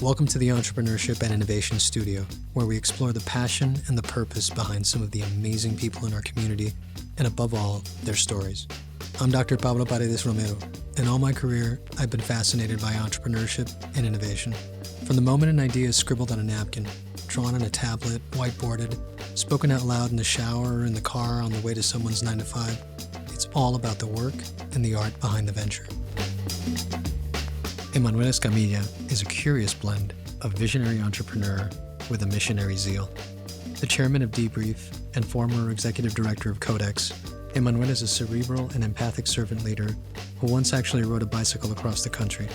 Welcome to the Entrepreneurship and Innovation Studio, where we explore the passion and the purpose behind some of the amazing people in our community, and above all, their stories. I'm Dr. Pablo Paredes Romero, and all my career, I've been fascinated by entrepreneurship and innovation. From the moment an idea is scribbled on a napkin, drawn on a tablet, whiteboarded, spoken out loud in the shower or in the car on the way to someone's 9 to 5, it's all about the work and the art behind the venture. Emmanuel Escamilla is a curious blend of visionary entrepreneur with a missionary zeal. The chairman of Debrief and former executive director of Codex, Emmanuel is a cerebral and empathic servant leader who once actually rode a bicycle across the country,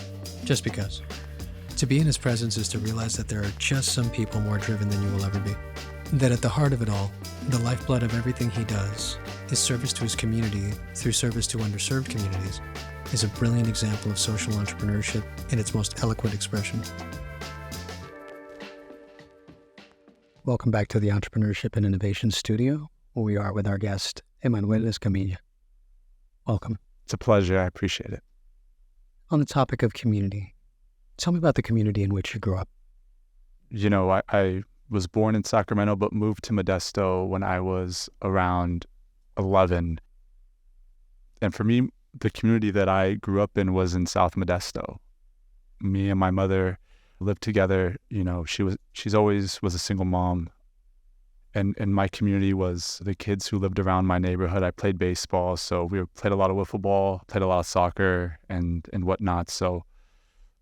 just because. To be in his presence is to realize that there are just some people more driven than you will ever be. That at the heart of it all, the lifeblood of everything he does is service to his community through service to underserved communities, is a brilliant example of social entrepreneurship in its most eloquent expression. Welcome back to the Entrepreneurship and Innovation Studio, where we are with our guest, Emmanuel Escamilla. Welcome. It's a pleasure. I appreciate it. On the topic of community, tell me about the community in which you grew up. You know, I was born in Sacramento, but moved to Modesto when I was around 11. And for me, the community that I grew up in was in South Modesto. Me and my mother lived together. You know, she's always was a single mom. And my community was the kids who lived around my neighborhood. I played baseball, so we played a lot of wiffle ball, played a lot of soccer and whatnot. So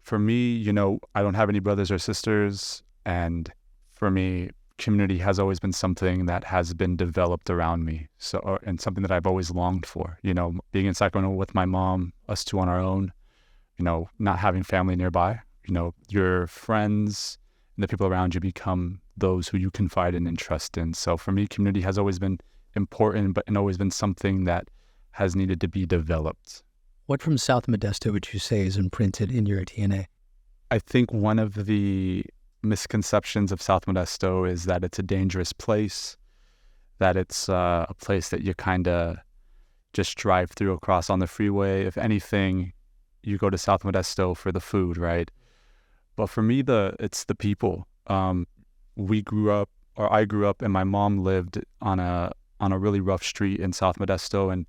for me, you know, I don't have any brothers or sisters. And for me, community has always been something that has been developed around me. And something that I've always longed for, you know, being in Sacramento with my mom, us two on our own, you know, not having family nearby, you know, your friends and the people around you become those who you confide in and trust in. So for me, community has always been important, and always been something that has needed to be developed. What from South Modesto would you say is imprinted in your DNA? I think one of the misconceptions of South Modesto is that it's a dangerous place, that it's a place that you kind of just drive through across on the freeway. If anything, you go to South Modesto for the food, right? But for me, it's the people. I grew up, and my mom lived on a really rough street in South Modesto, and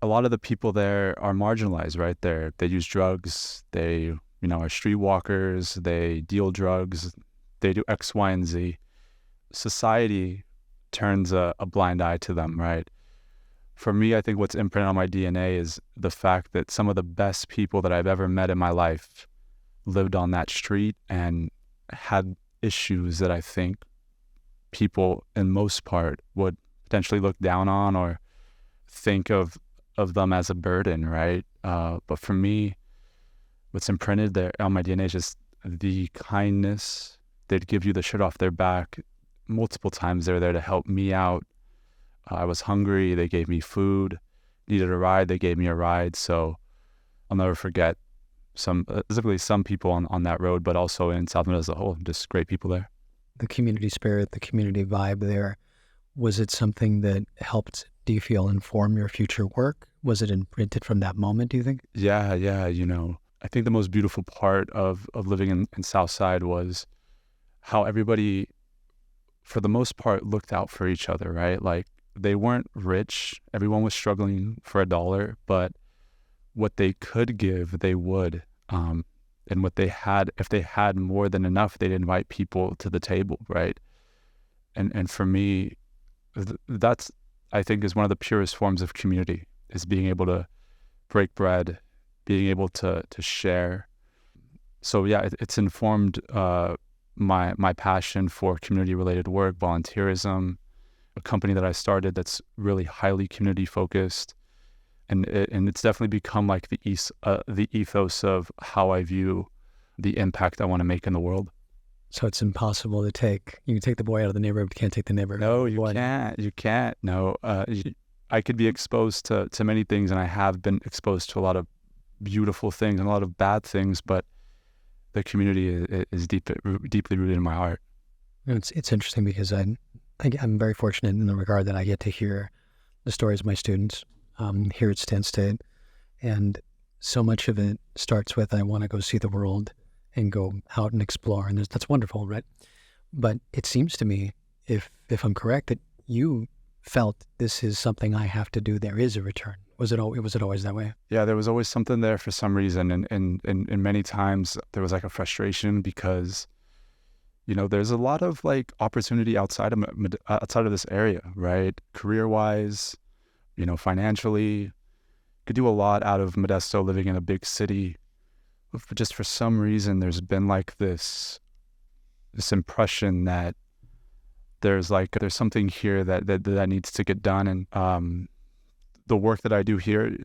a lot of the people there are marginalized, right? They use drugs, they are streetwalkers, they deal drugs, they do X, Y, and Z. Society turns a blind eye to them, right? For me, I think what's imprinted on my DNA is the fact that some of the best people that I've ever met in my life lived on that street and had issues that I think people, in most part, would potentially look down on or think of them as a burden, right? But for me, what's imprinted there on my DNA is just the kindness. They'd give you the shirt off their back. Multiple times they were there to help me out. I was hungry. They gave me food. Needed a ride. They gave me a ride. So I'll never forget specifically some people on that road, but also in South Modesto as a whole, just great people there. The community spirit, the community vibe there, was it something that helped, do you feel, inform your future work? Was it imprinted from that moment, do you think? Yeah. You know, I think the most beautiful part of living in Southside was how everybody, for the most part, looked out for each other, right? Like, they weren't rich. Everyone was struggling for $1, but what they could give, they would. And what they had, if they had more than enough, they'd invite people to the table, right? And for me, that's, I think, is one of the purest forms of community, is being able to break bread, being able to share. So yeah, it's informed my passion for community-related work, volunteerism, a company that I started that's really highly community-focused, and it's definitely become like the ethos of how I view the impact I want to make in the world. So it's impossible to you can take the boy out of the neighborhood, but you can't take the neighbor. No, you can't. No, I could be exposed to many things, and I have been exposed to a lot of beautiful things and a lot of bad things, but the community is deeply rooted in my heart. It's interesting because I'm very fortunate in the regard that I get to hear the stories of my students here at Stann State, and so much of it starts with, I want to go see the world and go out and explore. And that's wonderful, right? But it seems to me, if I'm correct, that you felt this is something I have to do. There is a return. Was it always that way? Yeah, there was always something there for some reason. And many times there was like a frustration because, there's a lot of like opportunity outside of this area, right? Career-wise, financially, could do a lot out of Modesto living in a big city. But just for some reason, there's been like this impression that there's something here that needs to get done. And the work that I do here,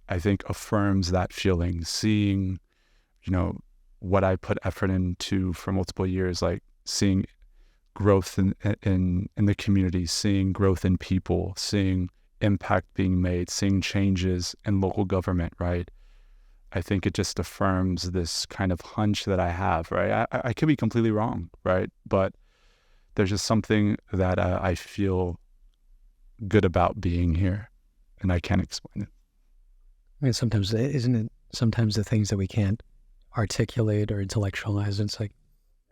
I think affirms that feeling, seeing, what I put effort into for multiple years, like seeing growth in the community, seeing growth in people, seeing impact being made, seeing changes in local government, right? I think it just affirms this kind of hunch that I have, right? I could be completely wrong, right? But there's just something that I feel good about being here, and I can't explain it. I mean, sometimes, isn't it sometimes the things that we can't articulate or intellectualize, it's like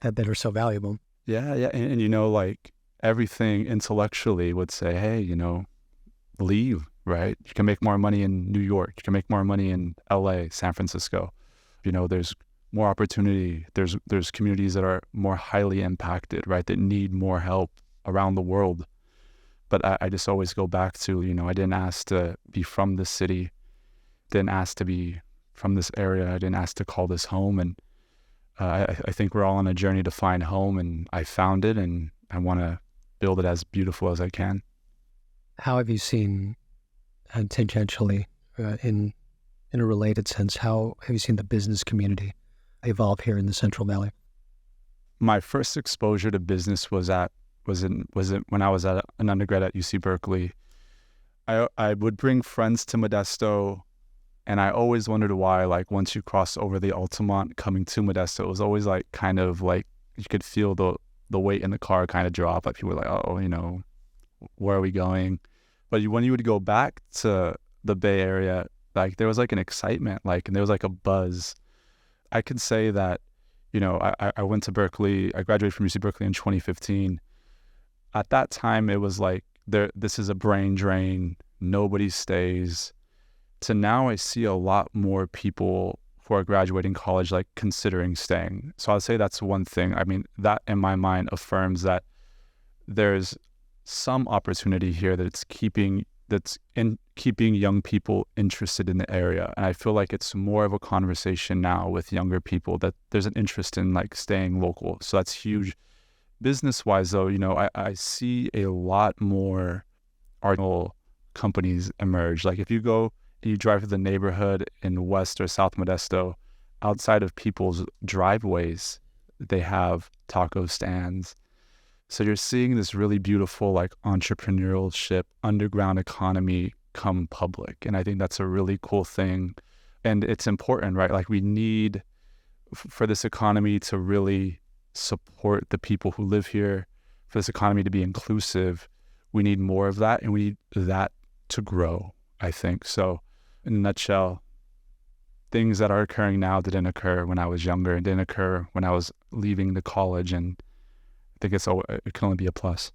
that are so valuable. Yeah. And like everything intellectually would say, hey, leave, right? You can make more money in New York. You can make more money in LA, San Francisco. There's more opportunity. There's communities that are more highly impacted, right? That need more help around the world. But I just always go back to, I didn't ask to be from this city, didn't ask to be from this area. I didn't ask to call this home. And I think we're all on a journey to find home, and I found it, and I want to build it as beautiful as I can. How have you seen, tangentially, in a related sense, how have you seen the business community evolve here in the Central Valley? My first exposure to business was when I was at an undergrad at UC Berkeley. I would bring friends to Modesto, and I always wondered why, like, once you cross over the Altamont coming to Modesto, it was always like kind of like you could feel the weight in the car kind of drop. Like people were like, oh, where are we going? But when you would go back to the Bay Area, like there was like an excitement, and there was like a buzz. I could say that, I went to Berkeley. I graduated from UC Berkeley in 2015. At that time, it was like, this is a brain drain. Nobody stays. To now, I see a lot more people who are graduating college, like considering staying. So I'd say that's one thing. I mean, that in my mind affirms that there's some opportunity here that's keeping young people interested in the area. And I feel like it's more of a conversation now with younger people that there's an interest in like staying local. So that's huge. Business wise though, I see a lot more artisanal companies emerge. Like if you go and you drive through the neighborhood in West or South Modesto, outside of people's driveways, they have taco stands. So you're seeing this really beautiful like entrepreneurship, underground economy come public. And I think that's a really cool thing. And it's important, right? Like we need for this economy to really support the people who live here, for this economy to be inclusive. We need more of that, and we need that to grow, I think. So in a nutshell, things that are occurring now didn't occur when I was younger and didn't occur when I was leaving the college. And I think it can only be a plus.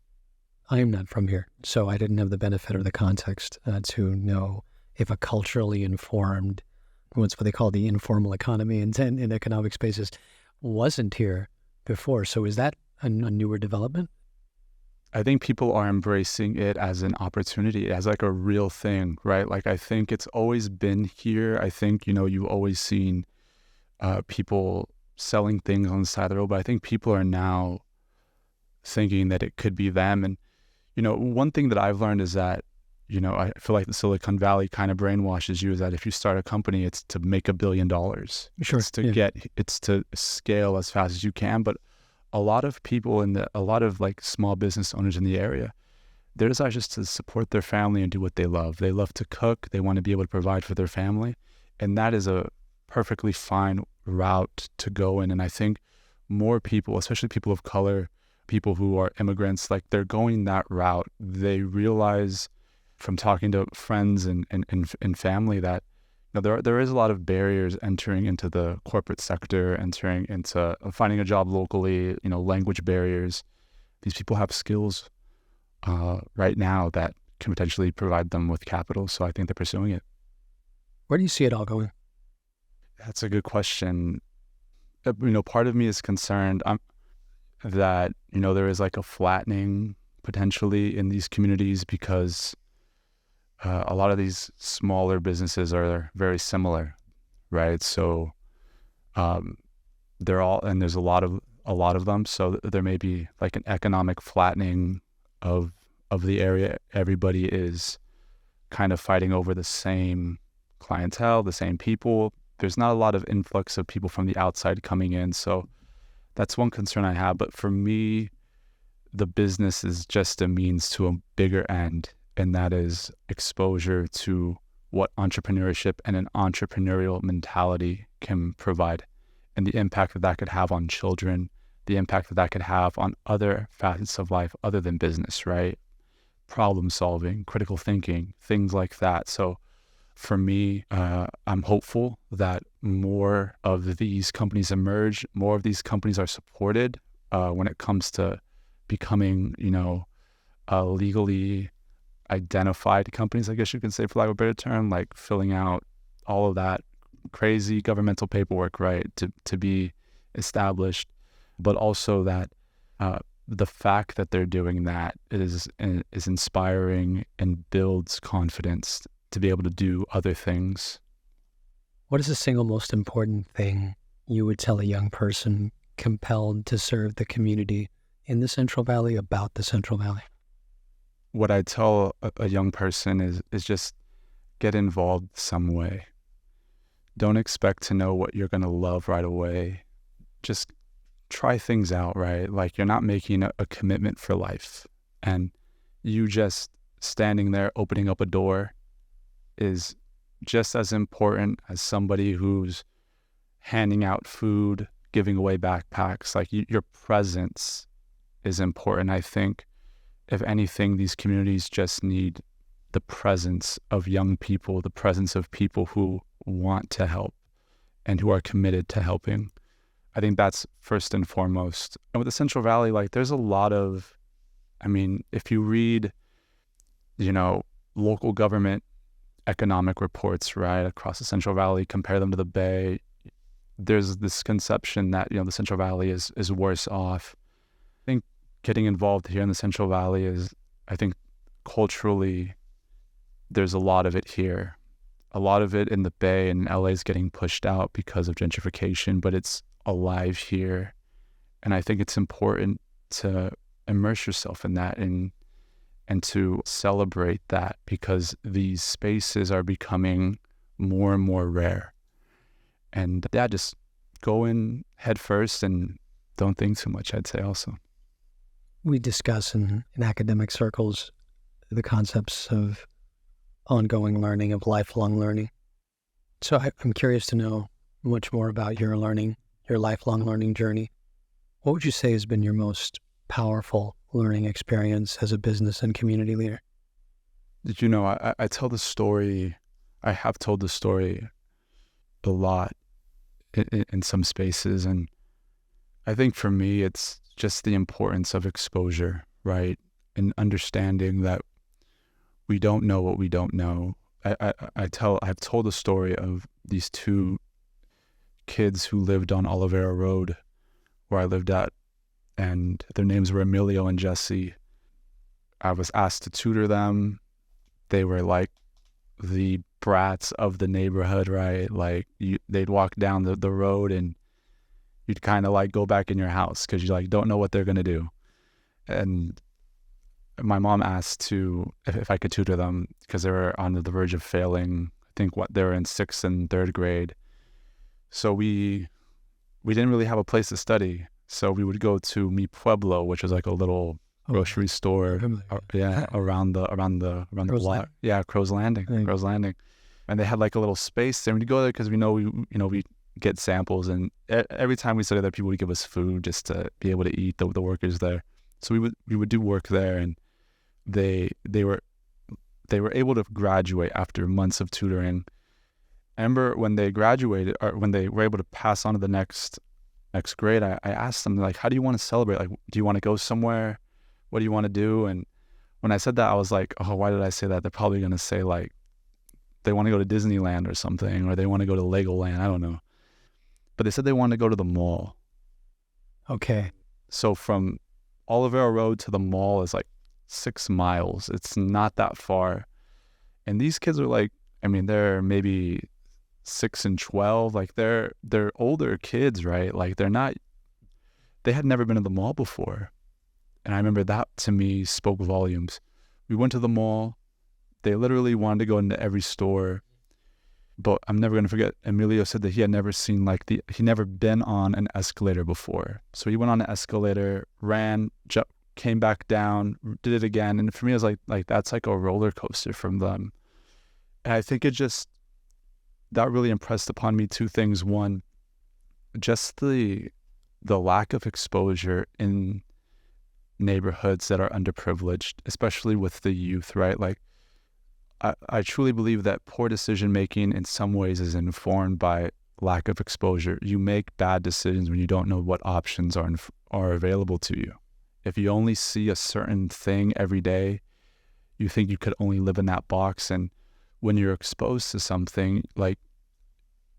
I am not from here, so I didn't have the benefit or the context to know if a culturally informed, what's what they call the informal economy in economic spaces, wasn't here before. So is that a newer development? I think people are embracing it as an opportunity, as like a real thing, right? Like I think it's always been here. I think, you've always seen people selling things on the side of the road, but I think people are now thinking that it could be them. And, one thing that I've learned is that, I feel like the Silicon Valley kind of brainwashes you, is that if you start a company, it's to make $1 billion. Sure. It's to scale as fast as you can. But a lot of people a lot of like small business owners in the area, their desire is just to support their family and do what they love. They love to cook. They want to be able to provide for their family. And that is a perfectly fine route to go in. And I think more people, especially people of color, people who are immigrants, like they're going that route. They realize from talking to friends and family that, Now, there is a lot of barriers entering into the corporate sector, entering into finding a job locally, language barriers. These people have skills right now that can potentially provide them with capital. So I think they're pursuing it. Where do you see it all going? That's a good question. Part of me is concerned that, there is like a flattening potentially in these communities because a lot of these smaller businesses are very similar, right? So they're all, and there's a lot of them. So there may be like an economic flattening of the area. Everybody is kind of fighting over the same clientele, the same people. There's not a lot of influx of people from the outside coming in. So that's one concern I have. But for me, the business is just a means to a bigger end. And that is exposure to what entrepreneurship and an entrepreneurial mentality can provide, and the impact that could have on children, the impact that could have on other facets of life other than business, right? Problem solving, critical thinking, things like that. So for me, I'm hopeful that more of these companies emerge, more of these companies are supported when it comes to becoming, legally identified companies, I guess you can say, for lack of a better term, like filling out all of that crazy governmental paperwork, right, to be established, but also that the fact that they're doing that is inspiring and builds confidence to be able to do other things. What is the single most important thing you would tell a young person compelled to serve the community in the Central Valley about the Central Valley? What I tell a young person is just get involved some way. Don't expect to know what you're going to love right away. Just try things out, right? Like, you're not making a commitment for life. And you just standing there opening up a door is just as important as somebody who's handing out food, giving away backpacks. Like, your presence is important. I think, if anything, these communities just need the presence of young people, the presence of people who want to help and who are committed to helping. I think that's first and foremost. And with the Central Valley, like, there's a lot of, if you read, local government economic reports, right, across the Central Valley, compare them to the Bay, there's this conception that, the Central Valley is worse off. I think getting involved here in the Central Valley is, I think, culturally, there's a lot of it here. A lot of it in the Bay and LA is getting pushed out because of gentrification, but it's alive here. And I think it's important to immerse yourself in that and to celebrate that, because these spaces are becoming more and more rare. And yeah, just go in head first and don't think too much, I'd say also. We discuss in academic circles the concepts of ongoing learning, of lifelong learning. So I'm curious to know much more about your learning, your lifelong learning journey. What would you say has been your most powerful learning experience as a business and community leader? Did you know, I tell the story, I have told the story a lot in some spaces. And I think for me, it's just the importance of exposure, right? And understanding that we don't know what we don't know. I've told the story of these two kids who lived on Olivera Road, where I lived at, and their names were Emilio and Jesse. I was asked to tutor them. They were like the brats of the neighborhood, right? Like, they'd walk down the road and you'd kind of like go back in your house because you like don't know what they're going to do. And my mom asked if I could tutor them because they were on the verge of failing. I think they were in 6th and 3rd grade. So we didn't really have a place to study. So we would go to Mi Pueblo, which was like a little grocery store, around the block. Yeah, Crow's Landing. Crow's Landing. And they had like a little space there. And we'd go there because we know we get samples, and every time we studied there, people would give us food just to be able to eat, the workers there. So we would do work there, and they were able to graduate after months of tutoring. I remember when they graduated or when they were able to pass on to the next grade, I asked them, like, how do you want to celebrate? Like, do you want to go somewhere? What do you want to do? And when I said that, I was like, oh, why did I say that? They're probably going to say, like, they want to go to Disneyland or something, or they want to go to Legoland. I don't know. But they said they wanted to go to the mall. Okay. So from Olivero Road to the mall is like 6 miles. It's not that far. And these kids are like, I mean, they're maybe 6 and 12. Like they're older kids, right? Like they had never been to the mall before. And I remember that to me spoke volumes. We went to the mall. They literally wanted to go into every store. But I'm never going to forget, Emilio said that he had never seen he never been on an escalator before. So he went on an escalator, ran, came back down, did it again. And for me, I was like that's like a roller coaster from them. And I think that really impressed upon me 2 things. One, just the lack of exposure in neighborhoods that are underprivileged, especially with the youth, right? Like, I truly believe that poor decision making in some ways is informed by lack of exposure. You make bad decisions when you don't know what options are available to you. If you only see a certain thing every day, you think you could only live in that box. And when you're exposed to something, like,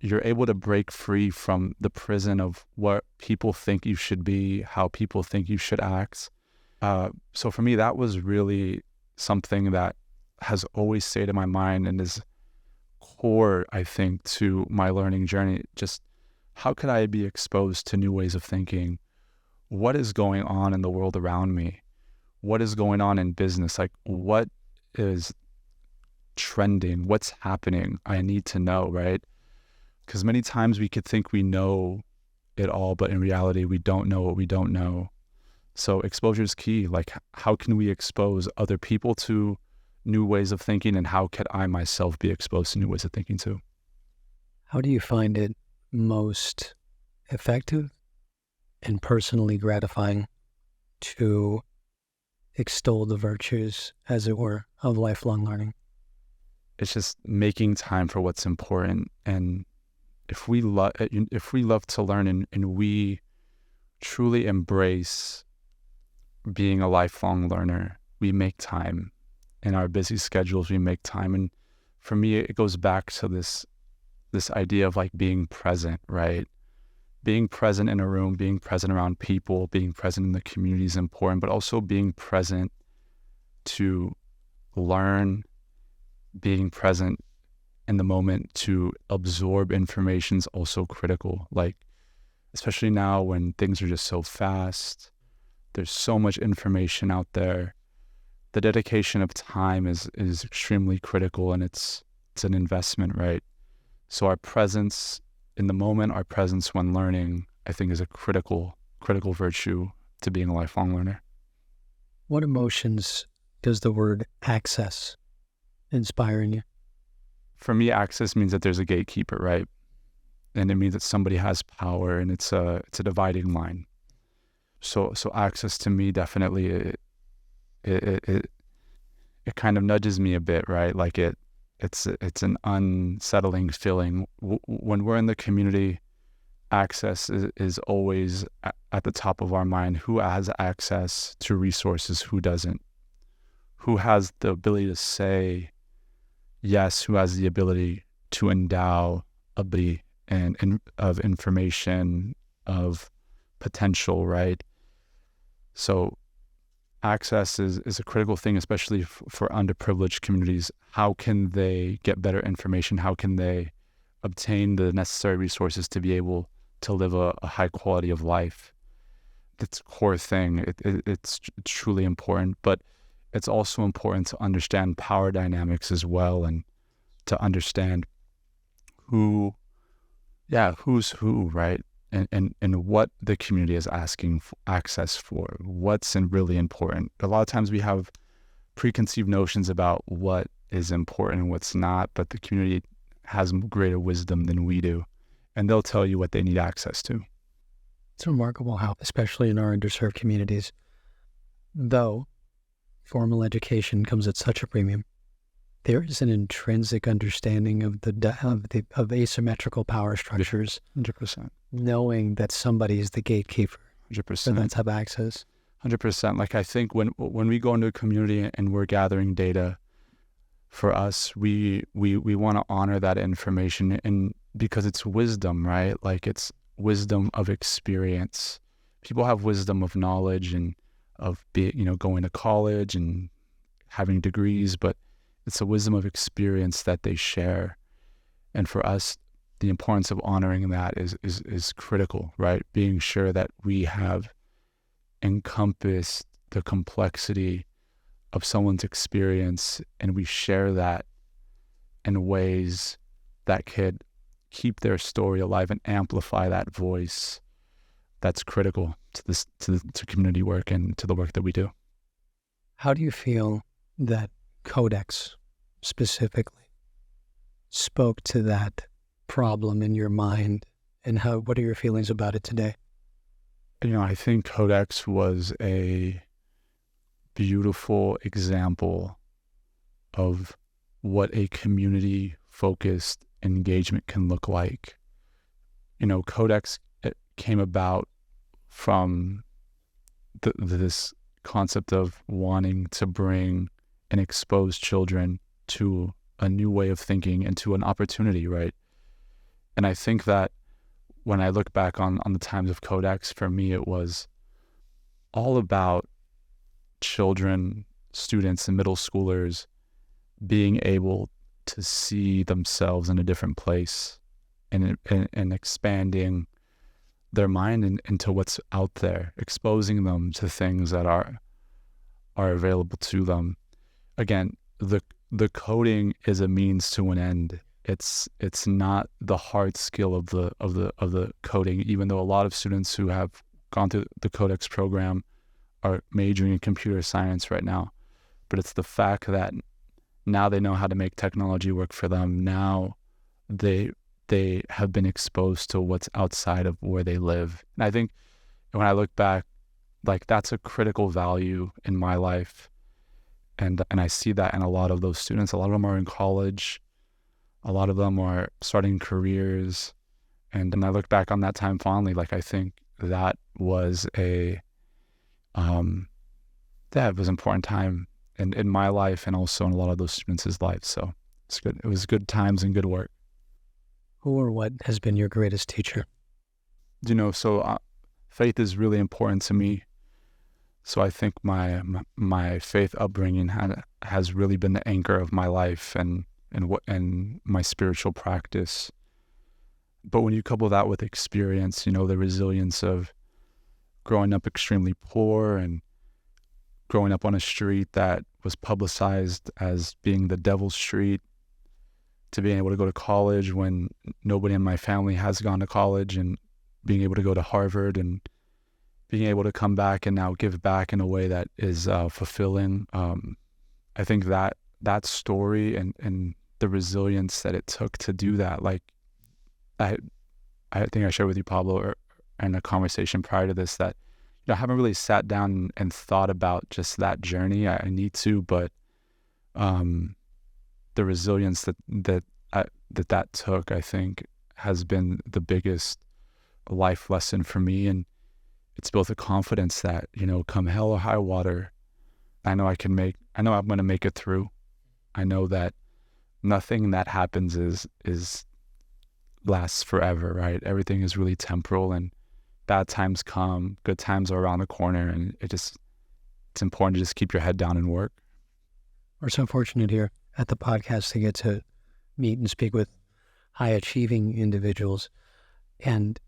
you're able to break free from the prison of what people think you should be, how people think you should act. So for me, that was really something that has always stayed in my mind and is core, I think, to my learning journey. Just how could I be exposed to new ways of thinking? What is going on in the world around me? What is going on in business? Like, what is trending? What's happening? I need to know, right? Because many times we could think we know it all, but in reality, we don't know what we don't know. So exposure is key. Like, how can we expose other people to new ways of thinking, and how could I myself be exposed to new ways of thinking too? How do you find it most effective and personally gratifying to extol the virtues, as it were, of lifelong learning? It's just making time for what's important. And if we love to learn and we truly embrace being a lifelong learner, we make time. In our busy schedules, we make time. And for me, it goes back to this idea of like being present, right? Being present in a room, being present around people, being present in the community is important, but also being present to learn, being present in the moment to absorb information is also critical. Like, especially now when things are just so fast, there's so much information out there. The dedication of time is extremely critical, and it's an investment, right? So our presence in the moment, our presence when learning, I think is a critical virtue to being a lifelong learner. What emotions does the word access inspire in you? For me, access means that there's a gatekeeper, right? And it means that somebody has power, and it's a dividing line. So access to me definitely it kind of nudges me a bit, right? Like it's an unsettling feeling. When we're in the community, access is always at the top of our mind. Who has access to resources? Who doesn't? Who has the ability to say yes? Who has the ability to endow a body and of information, of potential, right? So access is a critical thing, especially for underprivileged communities. How can they get better information? How can they obtain the necessary resources to be able to live a high quality of life? It's a core thing. It's truly important, but it's also important to understand power dynamics as well, and to understand who's who, right? And what the community is asking for access for, what's really important. A lot of times we have preconceived notions about what is important and what's not, but the community has greater wisdom than we do, and they'll tell you what they need access to. It's remarkable how, especially in our underserved communities, though formal education comes at such a premium, there is an intrinsic understanding of asymmetrical power structures. 100%. Knowing that somebody is the gatekeeper. 100%. So that's have access. 100%. Like I think when we go into a community and we're gathering data, for us, we want to honor that information, and because it's wisdom, right? Like it's wisdom of experience. People have wisdom of knowledge and of going to college and having degrees, but it's a wisdom of experience that they share. And for us, the importance of honoring that is critical, right? Being sure that we have encompassed the complexity of someone's experience, and we share that in ways that could keep their story alive and amplify that voice. That's critical to community work and to the work that we do. How do you feel that Codex specifically spoke to that problem in your mind, and what are your feelings about it today? I think Codex was a beautiful example of what a community-focused engagement can look like. Codex came about from this concept of wanting to bring and expose children to a new way of thinking and to an opportunity, right? And I think that when I look back on the times of Codex, for me, it was all about children, students, and middle schoolers being able to see themselves in a different place and expanding their mind into what's out there, exposing them to things that are available to them. Again, the coding is a means to an end. It's not the hard skill of the coding, even though a lot of students who have gone through the Codex program are majoring in computer science right now. But it's the fact that now they know how to make technology work for them. Now they have been exposed to what's outside of where they live. And I think when I look back, like that's a critical value in my life. And I see that in a lot of those students. A lot of them are in college. A lot of them are starting careers. And I look back on that time fondly. Like I think that was it was an important time in my life and also in a lot of those students' lives. So it's good. It was good times and good work. Who or what has been your greatest teacher? Faith is really important to me. So I think my faith upbringing has really been the anchor of my life and my spiritual practice. But when you couple that with experience, the resilience of growing up extremely poor and growing up on a street that was publicized as being the devil's street, to being able to go to college when nobody in my family has gone to college, and being able to go to Harvard and being able to come back and now give back in a way that is fulfilling. I think that story and the resilience that it took to do that, like I think I shared with you, Pablo, in a conversation prior to this, that I haven't really sat down and thought about just that journey. I need to, but the resilience that took, I think, has been the biggest life lesson for me. And it's built a confidence that, come hell or high water, I know I'm going to make it through. I know that nothing that happens lasts forever, right? Everything is really temporal, and bad times come, good times are around the corner, and it's important to just keep your head down and work. We're so fortunate here at the podcast to get to meet and speak with high-achieving individuals. And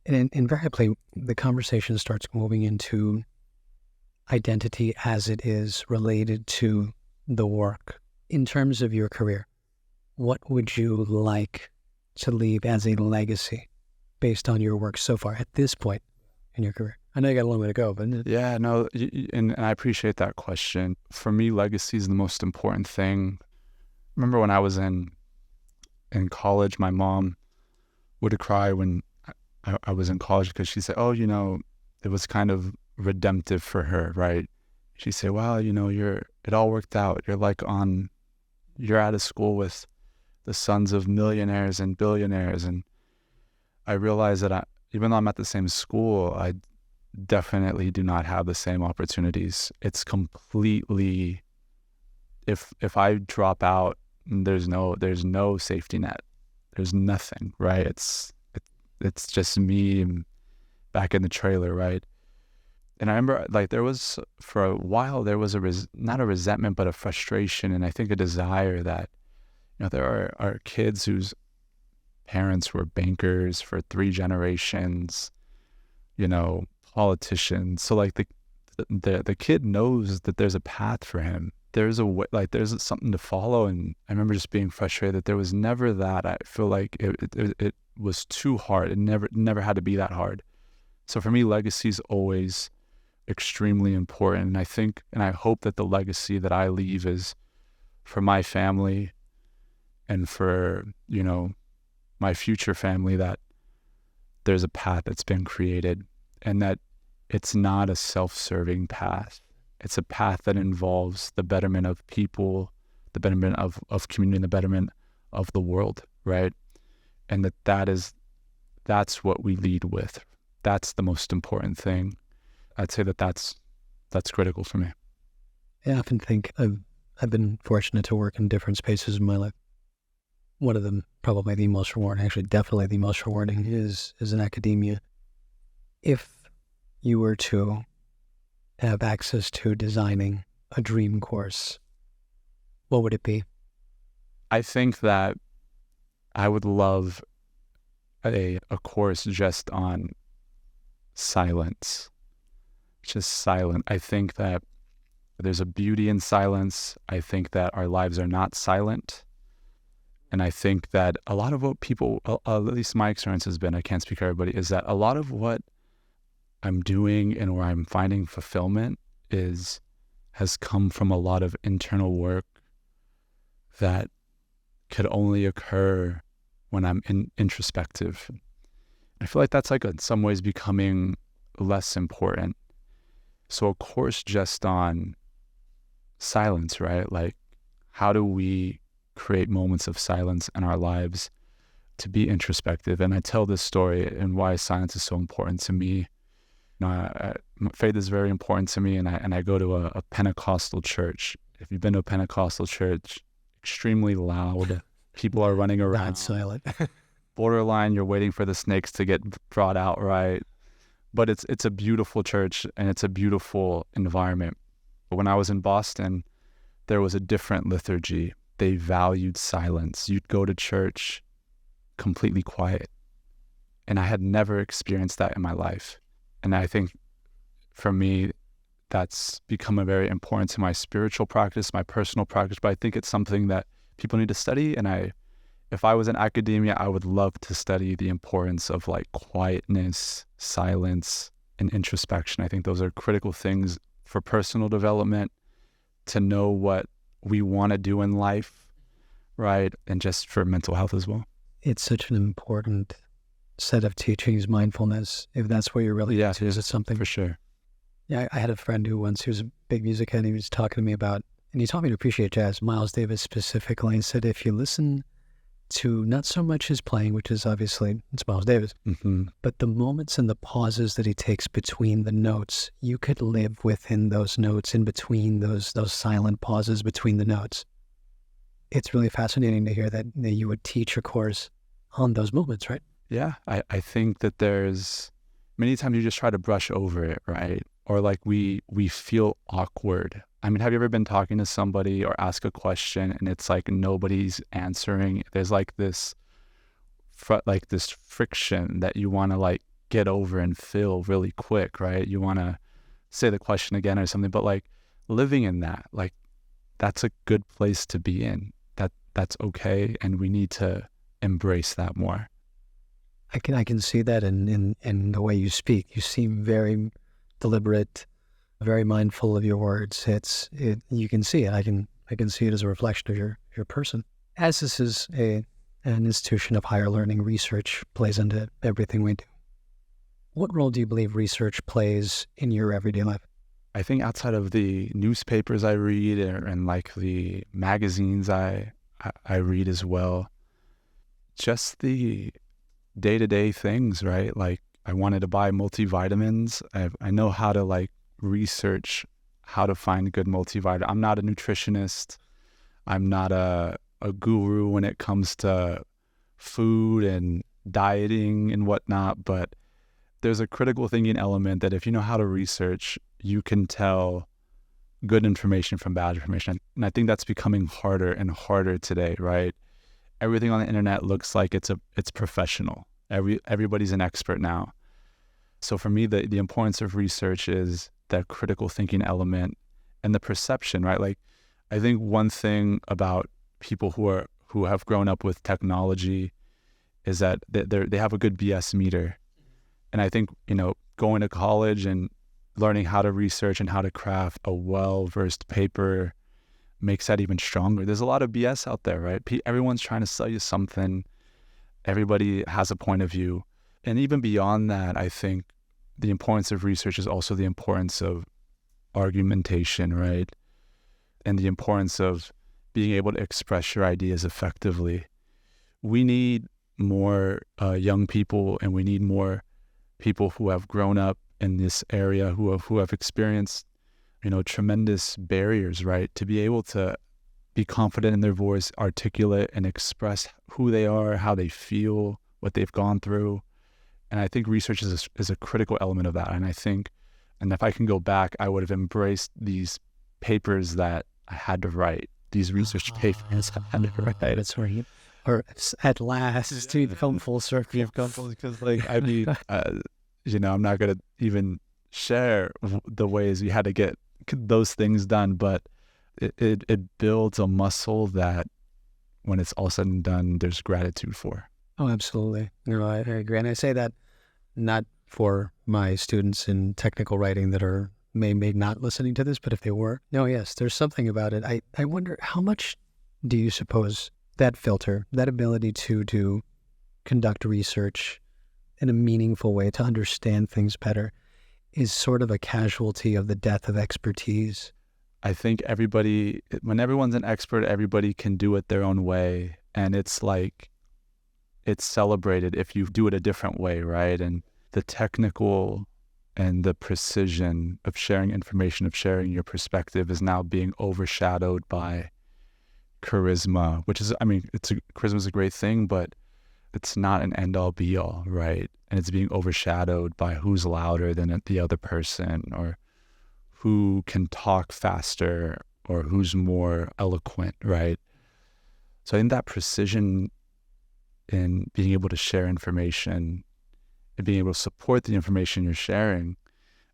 invariably, the conversation starts moving into identity as it is related to the work. In terms of your career, what would you like to leave as a legacy based on your work so far at this point in your career? I know you got a long way to go, but... Yeah, no, and I appreciate that question. For me, legacy is the most important thing. Remember when I was in college, my mom would cry when I was in college because she said, it was kind of redemptive for her, right? She'd say, well, it all worked out. You're like on you're out of school with the sons of millionaires and billionaires. And I realize that even though I'm at the same school, I definitely do not have the same opportunities. It's completely, if I drop out, there's no safety net. There's nothing, right? It's just me back in the trailer, right? And I remember, like, there was, for a while, there was not a resentment, but a frustration, and I think a desire that, there are kids whose parents were bankers for 3 generations, politicians. So, like, the kid knows that there's a path for him. There's a way, like, there's something to follow. And I remember just being frustrated that there was never that. I feel like it was too hard. It never had to be that hard. So for me, legacy is always extremely important. And I think, and I hope that the legacy that I leave is for my family and for, my future family, that there's a path that's been created, and that it's not a self-serving path. It's a path that involves the betterment of people, the betterment of community, and the betterment of the world, right? And that's what we lead with. That's the most important thing. I'd say that's critical for me. I often think I've been fortunate to work in different spaces in my life. One of them, probably the most rewarding, actually definitely the most rewarding, is in academia. If you were to have access to designing a dream course, what would it be? I think that I would love a course just on silence, just silent. I think that there's a beauty in silence. I think that our lives are not silent. And I think that a lot of what people, at least my experience has been, I can't speak for everybody, is that a lot of what I'm doing and where I'm finding fulfillment has come from a lot of internal work that could only occur when I'm introspective. I feel like that's, like, in some ways becoming less important. So a course just on silence, right? Like, how do we create moments of silence in our lives to be introspective? And I tell this story and why silence is so important to me. Faith is very important to me, and I go to a Pentecostal church. If you've been to a Pentecostal church, extremely loud. People are running around. Not silent. Borderline, you're waiting for the snakes to get brought out, right? But it's a beautiful church, and it's a beautiful environment. But when I was in Boston, there was a different liturgy. They valued silence. You'd go to church completely quiet. And I had never experienced that in my life. And I think for me, that's become a very important to my spiritual practice, my personal practice. But I think it's something that people need to study. And if I was in academia, I would love to study the importance of, like, quietness, silence, and introspection. I think those are critical things for personal development, to know what we want to do in life, right? And just for mental health as well. It's such an important set of teachings, mindfulness, if that's what you're really into. Is it something? For sure. Yeah, I had a friend who was a big music head, and he was talking to me about, and he taught me to appreciate jazz, Miles Davis specifically, and said, if you listen to not so much his playing, which is obviously, it's Miles Davis, but the moments and the pauses that he takes between the notes, you could live within those notes, in between those silent pauses between the notes. It's really fascinating to hear that you would teach a course on those moments, right? Yeah, I think that there's many times you just try to brush over it, right? Or, like, we feel awkward. I mean, have you ever been talking to somebody or ask a question and it's like nobody's answering? There's like this friction that you want to, like, get over and fill really quick, right? You want to say the question again or something, but, like, living in that, like, that's a good place to be in. That's okay, and we need to embrace that more. I can see that in the way you speak. You seem very deliberate, very mindful of your words. You can see it. I can see it as a reflection of your person. As this is an institution of higher learning, research plays into everything we do. What role do you believe research plays in your everyday life? I think outside of the newspapers I read and like the magazines I read as well, just the day-to-day things, right? Like I wanted to buy multivitamins. I know how to like research how to find good multivitamin. I'm not a nutritionist. I'm not a guru when it comes to food and dieting and whatnot, but there's a critical thinking element that if you know how to research, you can tell good information from bad information. And I think that's becoming harder and harder today, right? Everything on the internet looks like it's professional. Everybody's an expert now. So for me, the importance of research is that critical thinking element and the perception, right? Like I think one thing about people who have grown up with technology is that they have a good BS meter. And I think, going to college and learning how to research and how to craft a well-versed paper makes that even stronger. There's a lot of BS out there, right? Everyone's trying to sell you something. Everybody has a point of view. And even beyond that, I think the importance of research is also the importance of argumentation, right? And the importance of being able to express your ideas effectively. We need more young people, and we need more people who have grown up in this area, who have experienced, tremendous barriers, right? To be able to be confident in their voice, articulate, and express who they are, how they feel, what they've gone through. And I think research is a critical element of that. And if I can go back, I would have embraced these papers that I had to write, these research papers I had to write. That's right. Or at last, to come full circle. Because I'm not going to even share the ways we had to get those things done, but it builds a muscle that when it's all said and done, there's gratitude for. Oh, absolutely. I agree. And I say that not for my students in technical writing that are may not listening to this, but if they were, no, yes, there's something about it. I wonder, how much do you suppose that filter, that ability to conduct research in a meaningful way, to understand things better, is sort of a casualty of the death of expertise? I think when everyone's an expert, everybody can do it their own way. And it's like, it's celebrated if you do it a different way, right? And the technical and the precision of sharing information, of sharing your perspective is now being overshadowed by charisma, which is, charisma is a great thing, but it's not an end all be all, right? And it's being overshadowed by who's louder than the other person, or who can talk faster, or who's more eloquent, right? So I think that precision in being able to share information and being able to support the information you're sharing,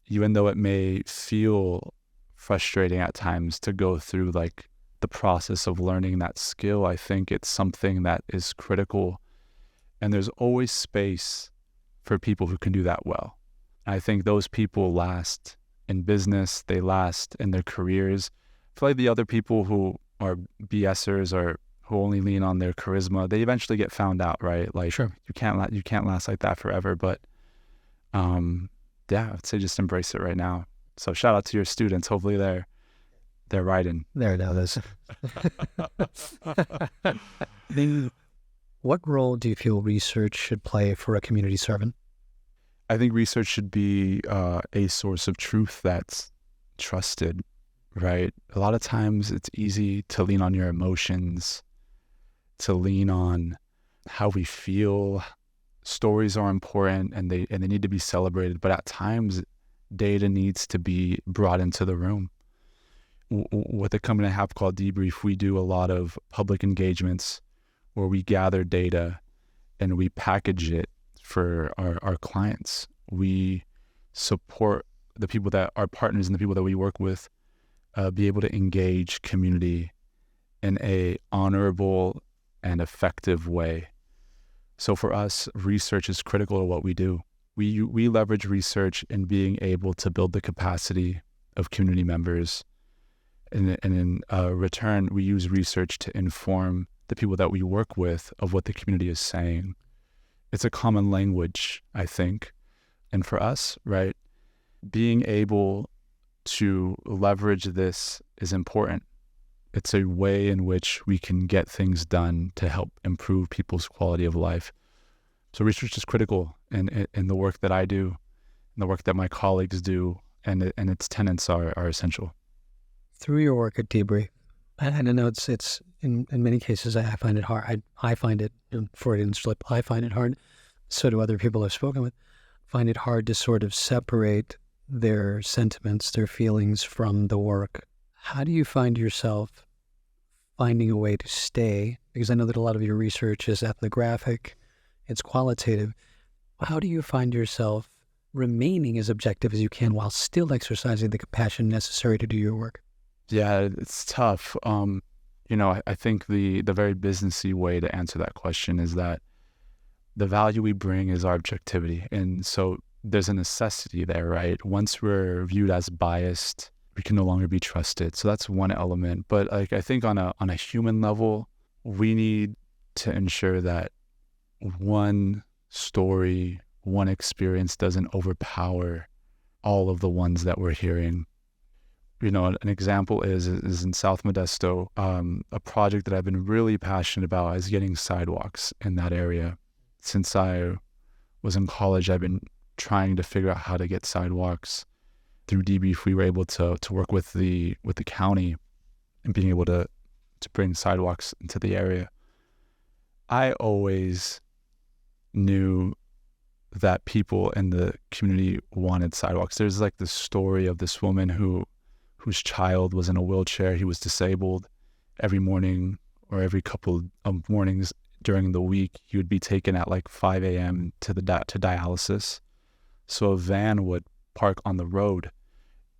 even though it may feel frustrating at times to go through like the process of learning that skill, I think it's something that is critical. And there's always space for people who can do that well. I think those people last in business, they last in their careers. I feel like the other people who are BSers or who only lean on their charisma, they eventually get found out, right? Like, sure, you can't last like that forever. But I'd say just embrace it right now. So shout out to your students. Hopefully they're writing. There it is. What role do you feel research should play for a community servant? I think research should be a source of truth that's trusted, right? A lot of times it's easy to lean on your emotions, to lean on how we feel. Stories are important and they need to be celebrated, but at times data needs to be brought into the room. With the company I have called Debrief, we do a lot of public engagements where we gather data and we package it for our clients. We support the people that are partners and the people that we work with be able to engage community in a honorable and effective way. So for us, research is critical to what we do. We leverage research in being able to build the capacity of community members. And in return, we use research to inform the people that we work with of what the community is saying. It's a common language, I think. And for us, right, being able to leverage this is important. It's a way in which we can get things done to help improve people's quality of life. So research is critical in the work that I do, and the work that my colleagues do, and its tenets are essential. Through your work at Debrief, I know it's in many cases I find it hard. I find it, Freudian slip, I find it hard. So do other people I've spoken with. Find it hard to sort of separate their sentiments, their feelings from the work. How do you find yourself finding a way to stay? Because I know that a lot of your research is ethnographic, it's qualitative. How do you find yourself remaining as objective as you can while still exercising the compassion necessary to do your work? Yeah, it's tough. I think the very businessy way to answer that question is that the value we bring is our objectivity. And so there's a necessity there, right? Once we're viewed as biased, we can no longer be trusted. So that's one element. But I think on a human level, we need to ensure that one story, one experience doesn't overpower all of the ones that we're hearing. An example is in South Modesto, a project that I've been really passionate about is getting sidewalks in that area. Since I was in college, I've been trying to figure out how to get sidewalks. Through Debrief, we were able to work with the county and being able to bring sidewalks into the area. I always knew that people in the community wanted sidewalks. There's like this story of this woman whose child was in a wheelchair. He was disabled. Every morning or every couple of mornings during the week, he would be taken at like 5 a.m. to dialysis. So a van would park on the road.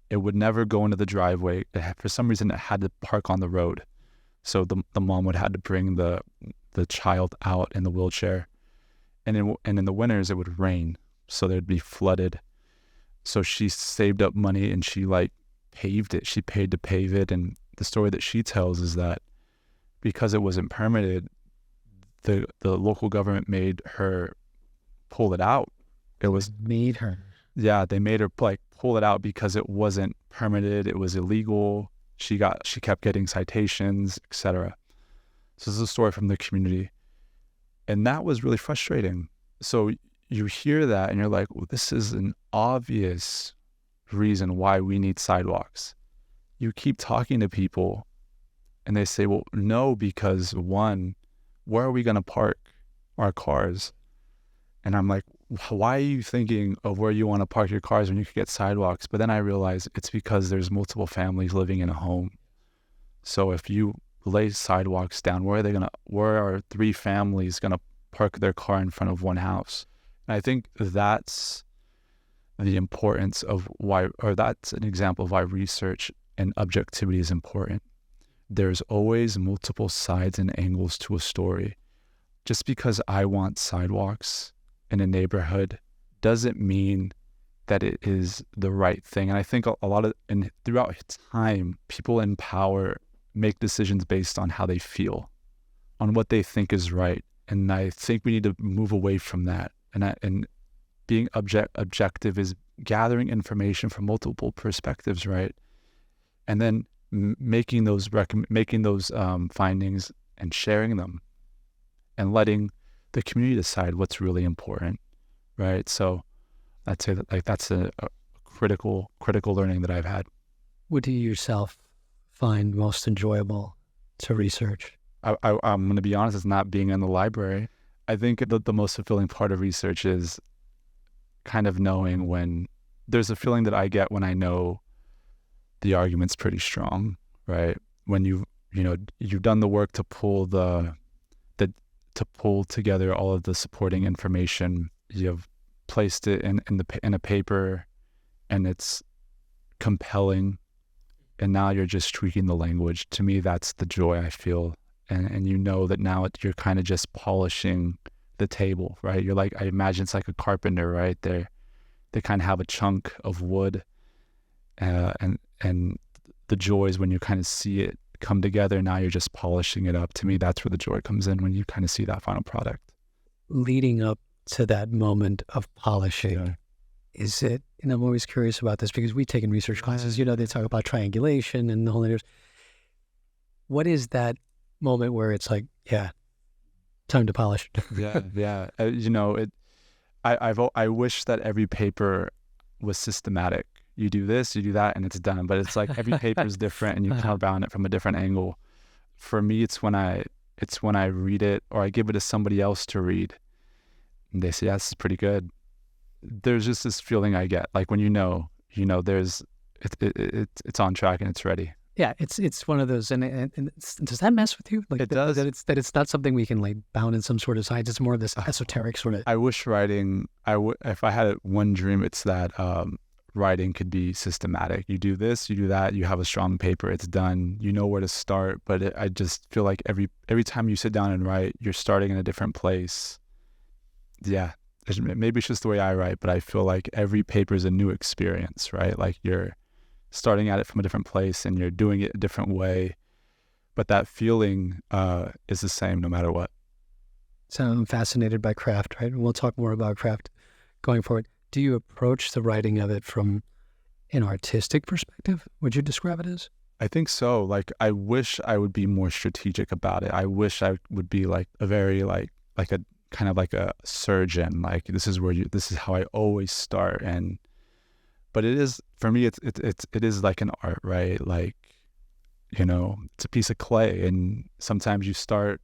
It would never go into the driveway. For some reason, it had to park on the road. So the mom would have to bring the child out in the wheelchair. And in the winters, it would rain. So they'd be flooded. So she saved up money and she paved it. She paid to pave it. And the story that she tells is that because it wasn't permitted, the local government made her pull it out. Made her. Yeah, they made her pull it out because it wasn't permitted. It was illegal. She kept getting citations, etc. So this is a story from the community. And that was really frustrating. So you hear that and you're like, well, this is an obvious reason why we need sidewalks. You keep talking to people and they say, well, no, because one, where are we going to park our cars? And I'm like, why are you thinking of where you want to park your cars when you could get sidewalks? But then I realize it's because there's multiple families living in a home. So if you lay sidewalks down, where are 3 families going to park their car in front of one house? And I think that's the importance of that's an example of why research and objectivity is important. There's always multiple sides and angles to a story. Just because I want sidewalks in a neighborhood doesn't mean that it is the right thing. And I think throughout time, people in power make decisions based on how they feel, on what they think is right. And I think we need to move away from that. And being objective is gathering information from multiple perspectives, right? And then making those findings and sharing them and letting the community decide what's really important, right? So I'd say that that's a critical learning that I've had. What do you yourself find most enjoyable to research? I'm going to be honest, it's not being in the library. I think the most fulfilling part of research is kind of knowing when there's a feeling that I get when I know the argument's pretty strong, right? When you've done the work to pull to pull together all of the supporting information, you've placed it in a paper, and it's compelling, and now you're just tweaking the language. To me, that's the joy I feel, and you know that now you're kind of just polishing the table, right? You're like, I imagine it's like a carpenter, right? They kind of have a chunk of wood, and the joy is when you kind of see it come together. Now you're just polishing it up. To me, that's where the joy comes in, when you kind of see that final product. Leading up to that moment of polishing, is it and I'm always curious about this because we've taken research classes, they talk about triangulation and the whole others. What is that moment where it's like, yeah, time to polish? Yeah. I wish that every paper was systematic. You do this, you do that, and it's done. But it's like every paper is different, and you come around it from a different angle. For me, it's when I read it or I give it to somebody else to read, and they say, "Yeah, this is pretty good." There's just this feeling I get, like when there's it's on track and it's ready. Yeah, it's one of those, and does that mess with you? Like it does. That it's not something we can like bound in some sort of science. It's more of this esoteric sort of. I wish writing. If I had one dream, it's that writing could be systematic. You do this, you do that. You have a strong paper. It's done. You know where to start. But I just feel like every time you sit down and write, you're starting in a different place. Yeah, maybe it's just the way I write, but I feel like every paper is a new experience, right? Like you're starting at it from a different place and you're doing it a different way, but that feeling is the same no matter what. So I'm fascinated by craft, right? And we'll talk more about craft going forward. Do you approach the writing of it from an artistic perspective? Would you describe it as? I think so. Like, I wish I would be more strategic about it. I wish I would be like a very like a kind of like a surgeon. Like this is how I always start. But it is, for me, it is like an art, right? Like, it's a piece of clay, and sometimes you start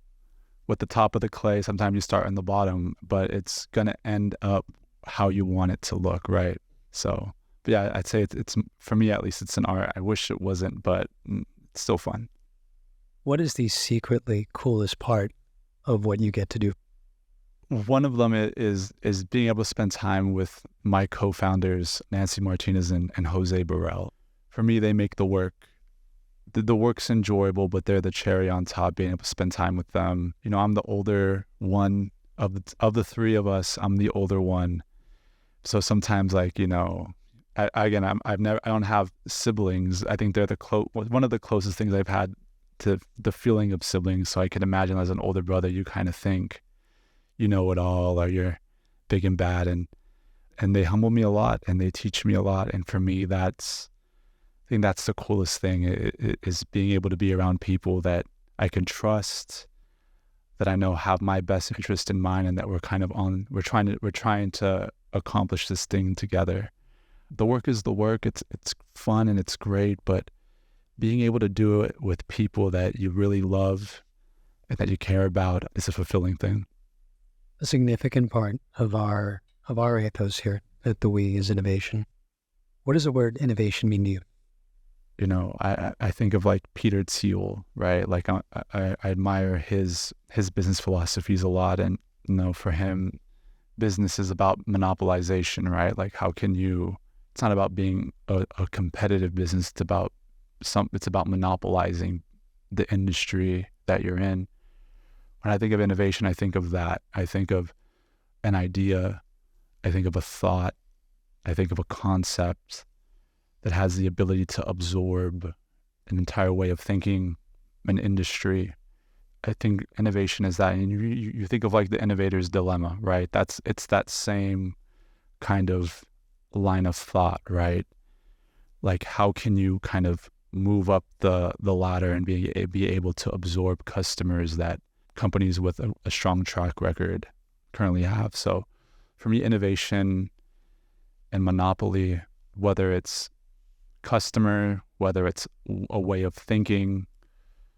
with the top of the clay, sometimes you start on the bottom, but it's gonna end up how you want it to look, right? So, but yeah, I'd say it's for me at least, it's an art. I wish it wasn't, but it's still fun. What is the secretly coolest part of what you get to do? One of them is being able to spend time with my co-founders, Nancy Martinez and Jose Burrell. For me, they make the work. The work's enjoyable, but they're the cherry on top, being able to spend time with them. I'm the older one of the three of us. I'm the older one. So sometimes, like, I don't have siblings. I think they're one of the closest things I've had to the feeling of siblings. So I can imagine as an older brother, you kind of think, you know it all, or you're big and bad, and they humble me a lot and they teach me a lot. And for me, I think that's the coolest thing is being able to be around people that I can trust, that I know have my best interest in mind, and that we're trying to accomplish this thing together. The work is the work. It's fun and it's great, but being able to do it with people that you really love and that you care about is a fulfilling thing. A significant part of our ethos here at the We is innovation. What does the word innovation mean to you? I think of like Peter Thiel, right? Like I admire his business philosophies a lot, and for him, business is about monopolization, right? Like it's not about being a competitive business. It's about monopolizing the industry that you're in. When I think of innovation, I think of that. I think of an idea. I think of a thought. I think of a concept that has the ability to absorb an entire way of thinking, an industry. I think innovation is that. And you think of like the innovator's dilemma, right? It's that same kind of line of thought, right? Like, how can you kind of move up the ladder and be able to absorb customers that companies with a strong track record currently have? So for me, innovation and monopoly, whether it's customer, whether it's a way of thinking,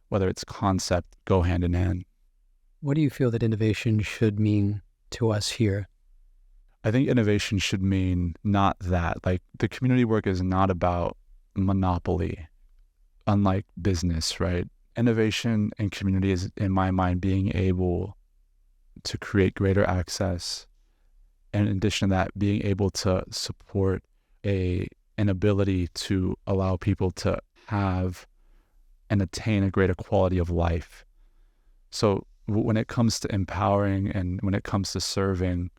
whether it's concept, go hand in hand. What do you feel that innovation should mean to us here? I think innovation should mean not that. Like, the community work is not about monopoly, unlike business, right? Innovation and community is, in my mind, being able to create greater access. And in addition to that, being able to support an ability to allow people to have and attain a greater quality of life. So when it comes to empowering and when it comes to serving,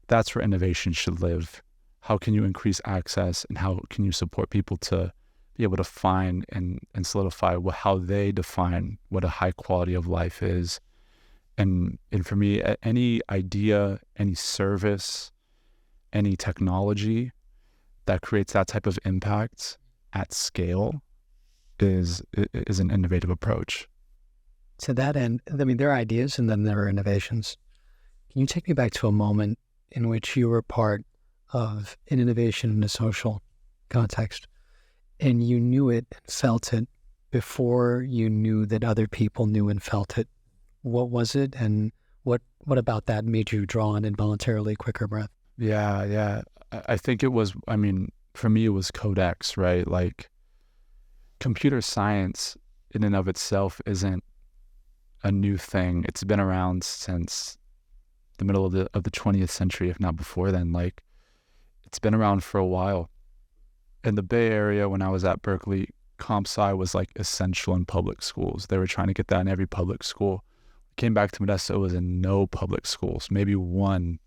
that's where innovation should live. How can you increase access, and how can you support people to be able to find and solidify how they define what a high quality of life is? And for me, any idea, any service, any technology that creates that type of impact at scale is an innovative approach. To that end, I mean, there are ideas and then there are innovations. Can you take me back to a moment in which you were part of an innovation in a social context and you knew it and felt it before you knew that other people knew and felt it? What was it, and what about that made you draw an involuntarily quicker breath? Yeah. I think it was, I mean, for me, it was Codex, right? Like, computer science in and of itself isn't a new thing. It's been around since the middle of the 20th century, if not before then. Like, it's been around for a while. In the Bay Area, when I was at Berkeley, comp sci was like essential in public schools. They were trying to get that in every public school. Came back to Modesto, it was in no public schools, maybe one.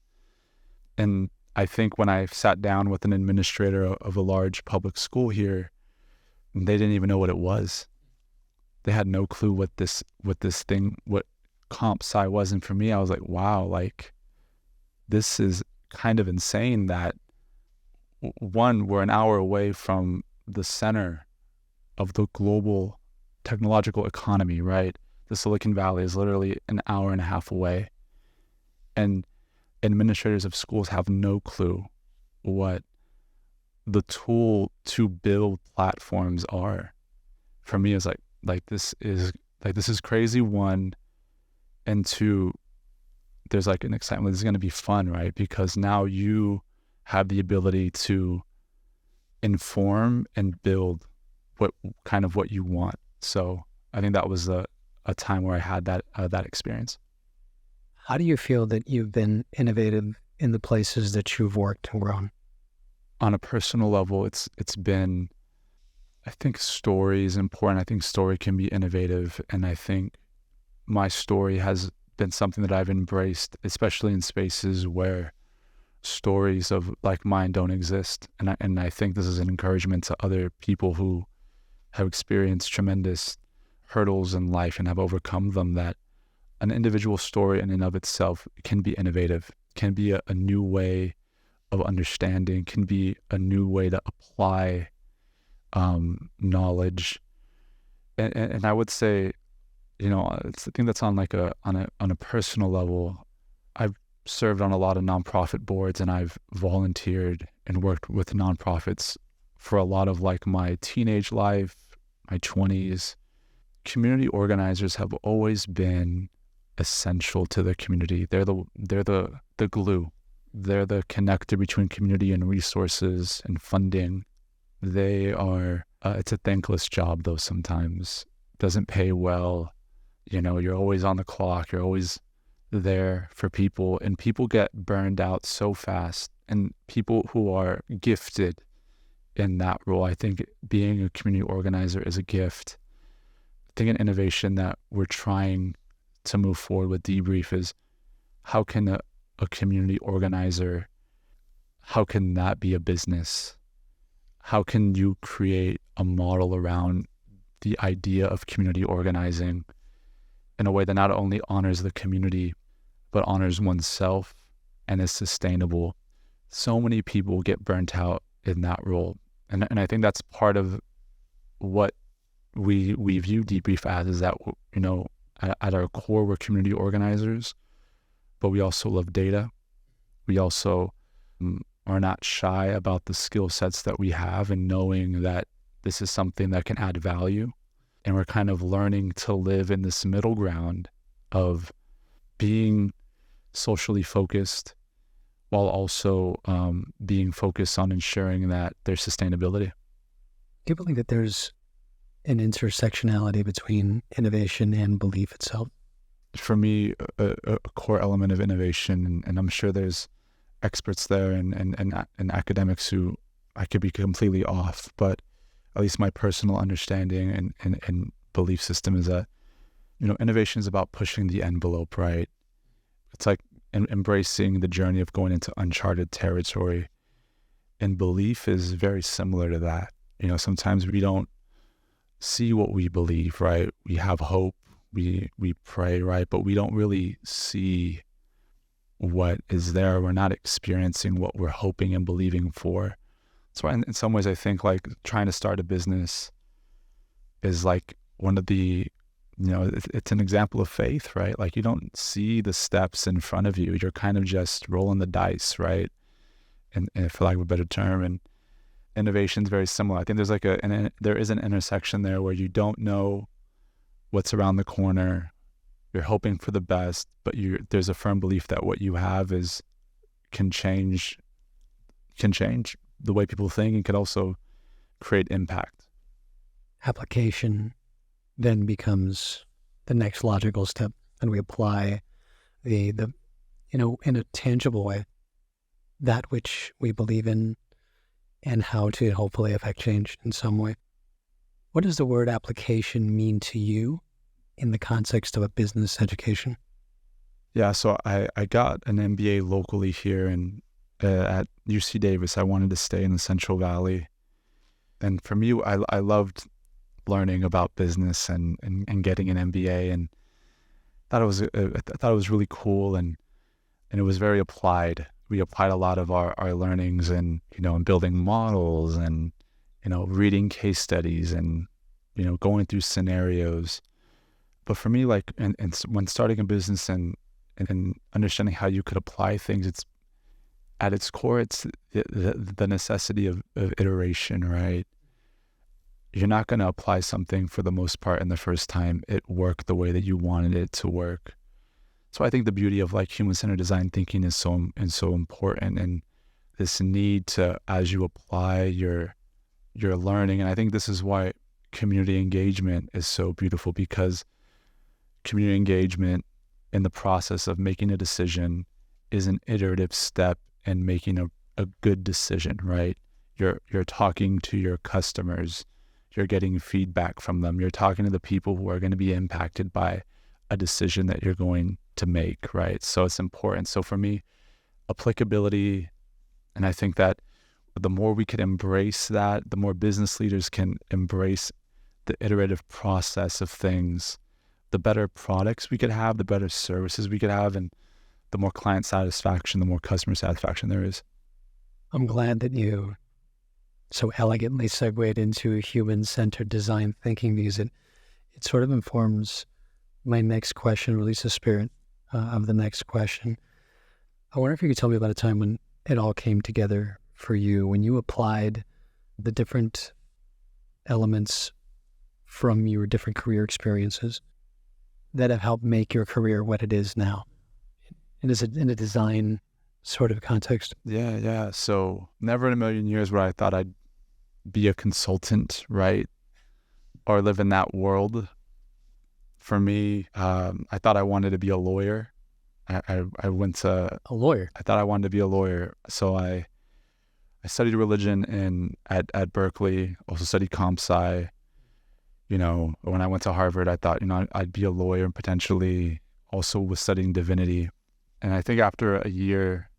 And I think when I sat down with an administrator of a large public school here, they didn't even know what it was. They had no clue what comp sci was. And for me, I was like, wow, like, this is kind of insane that, one, we're an hour away from the center of the global technological economy, right? The Silicon Valley is literally an hour and a half away. And administrators of schools have no clue what the tool to build platforms are. For me, it's like this is crazy, one, and two, there's like an excitement. This is going to be fun, right? Because now you have the ability to inform and build what you want. So I think that was a time where I had that experience. How do you feel that you've been innovative in the places that you've worked and grown? On a personal level, it's been, I think story is important. I think story can be innovative. And I think my story has been something that I've embraced, especially in spaces where stories of like mine don't exist. And I think this is an encouragement to other people who have experienced tremendous hurdles in life and have overcome them, that an individual story in and of itself can be innovative, can be a new way of understanding, can be a new way to apply knowledge. And I would say, it's the thing that's on like on a personal level. I've served on a lot of nonprofit boards, and I've volunteered and worked with nonprofits for a lot of like my teenage life, my 20s. Community organizers have always been essential to the community. They're the glue. They're the connector between community and resources and funding. They are, it's a thankless job though sometimes. Doesn't pay well. You're always on the clock. You're always there for people, and people get burned out so fast. And people who are gifted in that role, I think being a community organizer is a gift. I think an innovation that we're trying to move forward with Debrief is, how can a community organizer, how can that be a business? How can you create a model around the idea of community organizing in a way that not only honors the community, but honors oneself and is sustainable? So many people get burnt out in that role. And I think that's part of what we view Debrief as, is that, at our core, we're community organizers, but we also love data. We also are not shy about the skill sets that we have, and knowing that this is something that can add value. And we're kind of learning to live in this middle ground of being socially focused while also being focused on ensuring that there's sustainability. Do you believe that there's an intersectionality between innovation and belief itself? For me, a core element of innovation, and I'm sure there's experts there and academics who I could be completely off, but at least my personal understanding and belief system is that, innovation is about pushing the envelope, right? It's like embracing the journey of going into uncharted territory. And belief is very similar to that. Sometimes we don't see what we believe, right? We have hope, we pray, right? But we don't really see what is there. We're not experiencing what we're hoping and believing for. That's why in some ways I think like trying to start a business is like one of the, it's an example of faith, right? Like you don't see the steps in front of you. You're kind of just rolling the dice, right? And for lack of a better term, and innovation is very similar. I think there's like there is an intersection there where you don't know what's around the corner. You're hoping for the best, but there's a firm belief that what you have can change the way people think and can also create impact. Application then becomes the next logical step, and we apply the in a tangible way that which we believe in and how to hopefully affect change in some way. What does the word application mean to you in the context of a business education? Yeah, so I got an MBA locally here at UC Davis. I wanted to stay in the Central Valley. And for me, I loved learning about business and getting an MBA, and I thought it was really cool, and it was very applied. We applied a lot of our learnings and, in building models and, reading case studies and, going through scenarios. But for me, like, and when starting a business and understanding how you could apply things, it's at its core, it's the necessity of iteration, right? You're not going to apply something for the most part in the first time it worked the way that you wanted it to work. So I think the beauty of like human-centered design thinking is so important, and this need to, as you apply your learning, and I think this is why community engagement is so beautiful, because community engagement in the process of making a decision is an iterative step in making a good decision, right? You're talking to your customers, you're getting feedback from them, you're talking to the people who are going to be impacted by a decision that you're going to make, right? So it's important. So for me, applicability, and I think that the more we can embrace that, the more business leaders can embrace the iterative process of things, the better products we could have, the better services we could have, and the more client satisfaction, the more customer satisfaction there is. I'm glad that you so elegantly segued into human-centered design thinking, because it sort of informs my next question, or at least the spirit of the next question. I wonder if you could tell me about a time when it all came together for you, when you applied the different elements from your different career experiences that have helped make your career what it is now. And is it in a design sort of context? Yeah. So never in a million years where I thought I'd be a consultant, right? Or live in that world. For me, I thought I wanted to be a lawyer. I went to... A lawyer? I thought I wanted to be a lawyer. So I studied religion at Berkeley, also studied comp sci. When I went to Harvard, I thought, I'd be a lawyer and potentially also was studying divinity. And I think after a year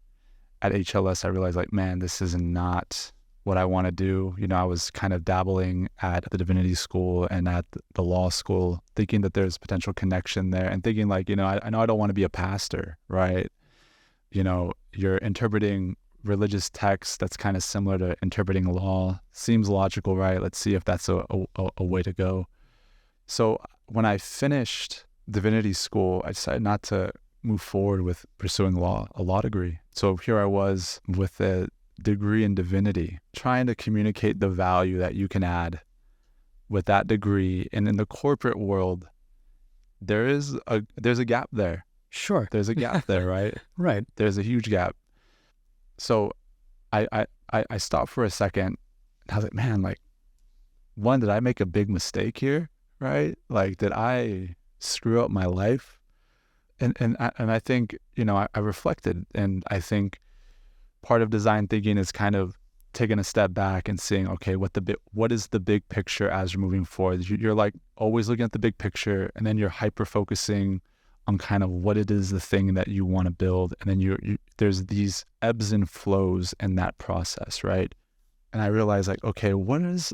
at HLS, I realized like, man, this is not what I want to do. I was kind of dabbling at the divinity school and at the law school, thinking that there's potential connection there, and thinking like, I know I don't want to be a pastor, right? You're interpreting religious texts that's kind of similar to interpreting law. Seems logical, right? Let's see if that's a way to go. So when I finished divinity school, I decided not to move forward with pursuing a law degree. So here I was with a degree in divinity, trying to communicate the value that you can add with that degree. And in the corporate world, there's a gap there. Sure. There's a gap there, right? Right. There's a huge gap. So I stopped for a second, and I was like, man, like, one, did I make a big mistake here, right? Like, did I screw up my life? And I think, I reflected, and I think part of design thinking is kind of taking a step back and seeing, okay, what is the big picture as you're moving forward? You're like always looking at the big picture, and then you're hyper focusing on kind of what it is, the thing that you want to build. And then there's these ebbs and flows in that process, right? And I realized like, okay, what is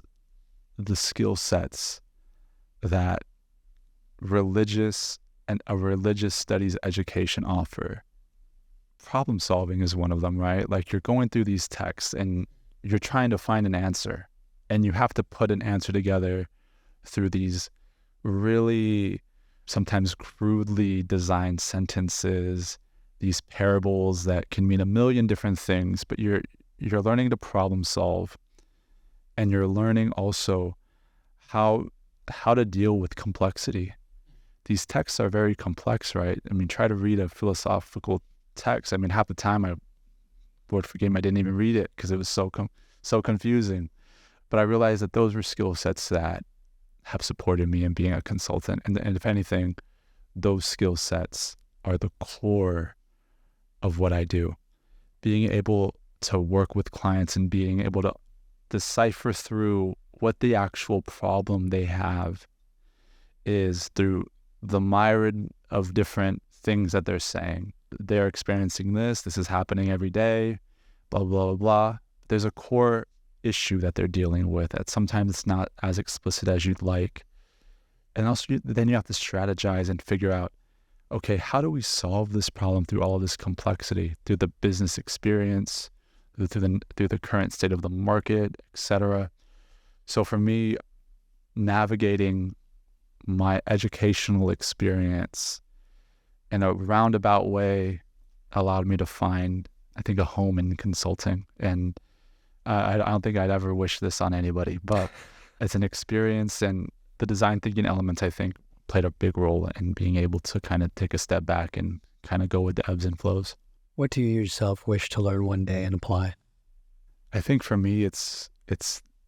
the skill sets that religious and a religious studies education offer? Problem solving is one of them, right? Like you're going through these texts and you're trying to find an answer, and you have to put an answer together through these really sometimes crudely designed sentences, these parables that can mean a million different things, but you're learning to problem solve, and you're learning also how to deal with complexity. These texts are very complex, right? I mean, try to read a philosophical text. I mean, half the time Lord forgive me, I didn't even read it because it was so confusing. But I realized that those were skill sets that have supported me in being a consultant. And if anything, those skill sets are the core of what I do. Being able to work with clients and being able to decipher through what the actual problem they have is through the myriad of different things that they're saying. They're experiencing this is happening every day, blah, blah, blah, blah. There's a core issue that they're dealing with that sometimes it's not as explicit as you'd like. And also then you have to strategize and figure out, okay, how do we solve this problem through all of this complexity, through the business experience, through the current state of the market, etc. So for me, navigating my educational experience in a roundabout way allowed me to find, I think, a home in consulting. And I don't think I'd ever wish this on anybody, but it's an experience, and the design thinking elements, I think, played a big role in being able to kind of take a step back and kind of go with the ebbs and flows. What do you yourself wish to learn one day and apply? I think for me, it's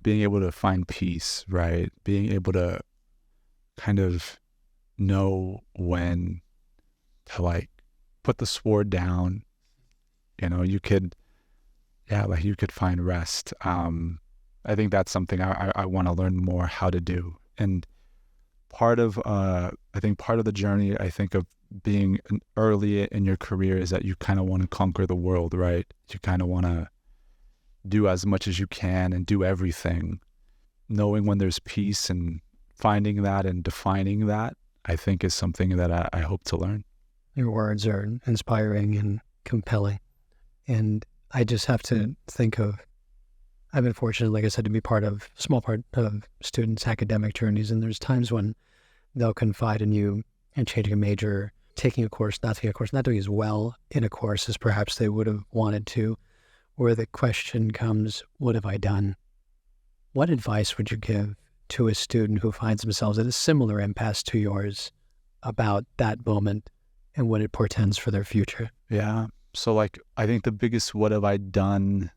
being able to find peace, right? Being able to kind of know when to like put the sword down. You know, you could find rest. I think that's something I want to learn more how to do. And part of the journey, I think, of being early in your career is that you kind of want to conquer the world, right? You kind of want to do as much as you can and do everything. Knowing when there's peace and finding that and defining that, I think, is something that I hope to learn. Your words are inspiring and compelling. And I just have to think of, I've been fortunate, like I said, to be a small part of students' academic journeys. And there's times when they'll confide in you in changing a major, taking a course, not taking a course, not doing as well in a course as perhaps they would have wanted to, where the question comes, what have I done? What advice would you give to a student who finds themselves at a similar impasse to yours about that moment and what it portends for their future? Yeah. So I think the biggest what have I done,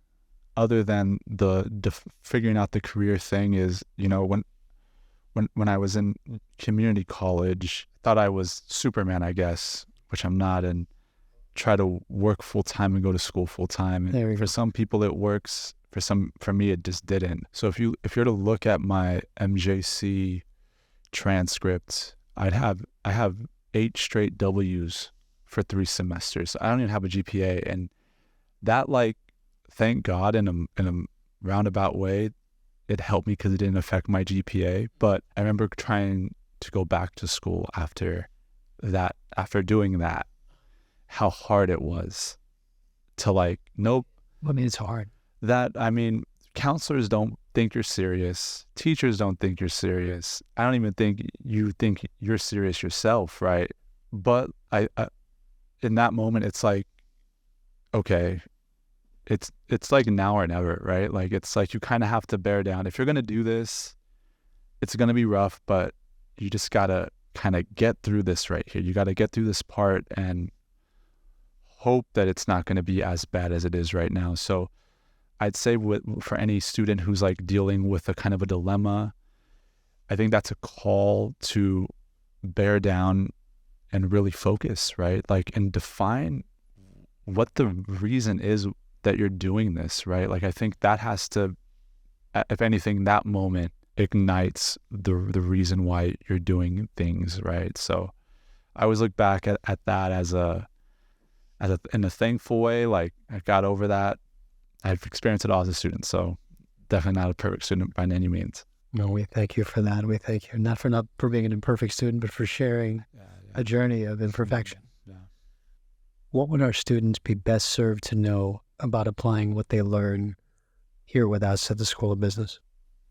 other than the figuring out the career thing, is, when I was in community college, I thought I was Superman, I guess, which I'm not, and try to work full time and go to school full time. And for some people it works. For me it just didn't. So if you're to look at my MJC transcript, I have 8 straight W's for 3 semesters. I don't even have a GPA, and that, thank God, in a roundabout way, it helped me because it didn't affect my GPA. But I remember trying to go back to school after doing that, how hard it was to nope. I mean, it's hard. Counselors don't think you're serious. Teachers don't think you're serious. I don't even think you think you're serious yourself, right? But I in that moment, it's like, okay, it's like now or never, right? It's like you kind of have to bear down. If you're going to do this, it's going to be rough, but you just got to kind of get through this right here. You got to get through this part and hope that it's not going to be as bad as it is right now. So I'd say for any student who's dealing with a kind of a dilemma, I think that's a call to bear down and really focus, right? And define what the reason is that you're doing this, right? I think that has to, if anything, that moment ignites the reason why you're doing things, right? So I always look back at that as in a thankful way. I got over that. I've experienced it all as a student, so definitely not a perfect student by any means. No, we thank you for that. We thank you not for being an imperfect student, but for sharing a journey of imperfection. Yeah. What would our students be best served to know about applying what they learn here with us at the School of Business?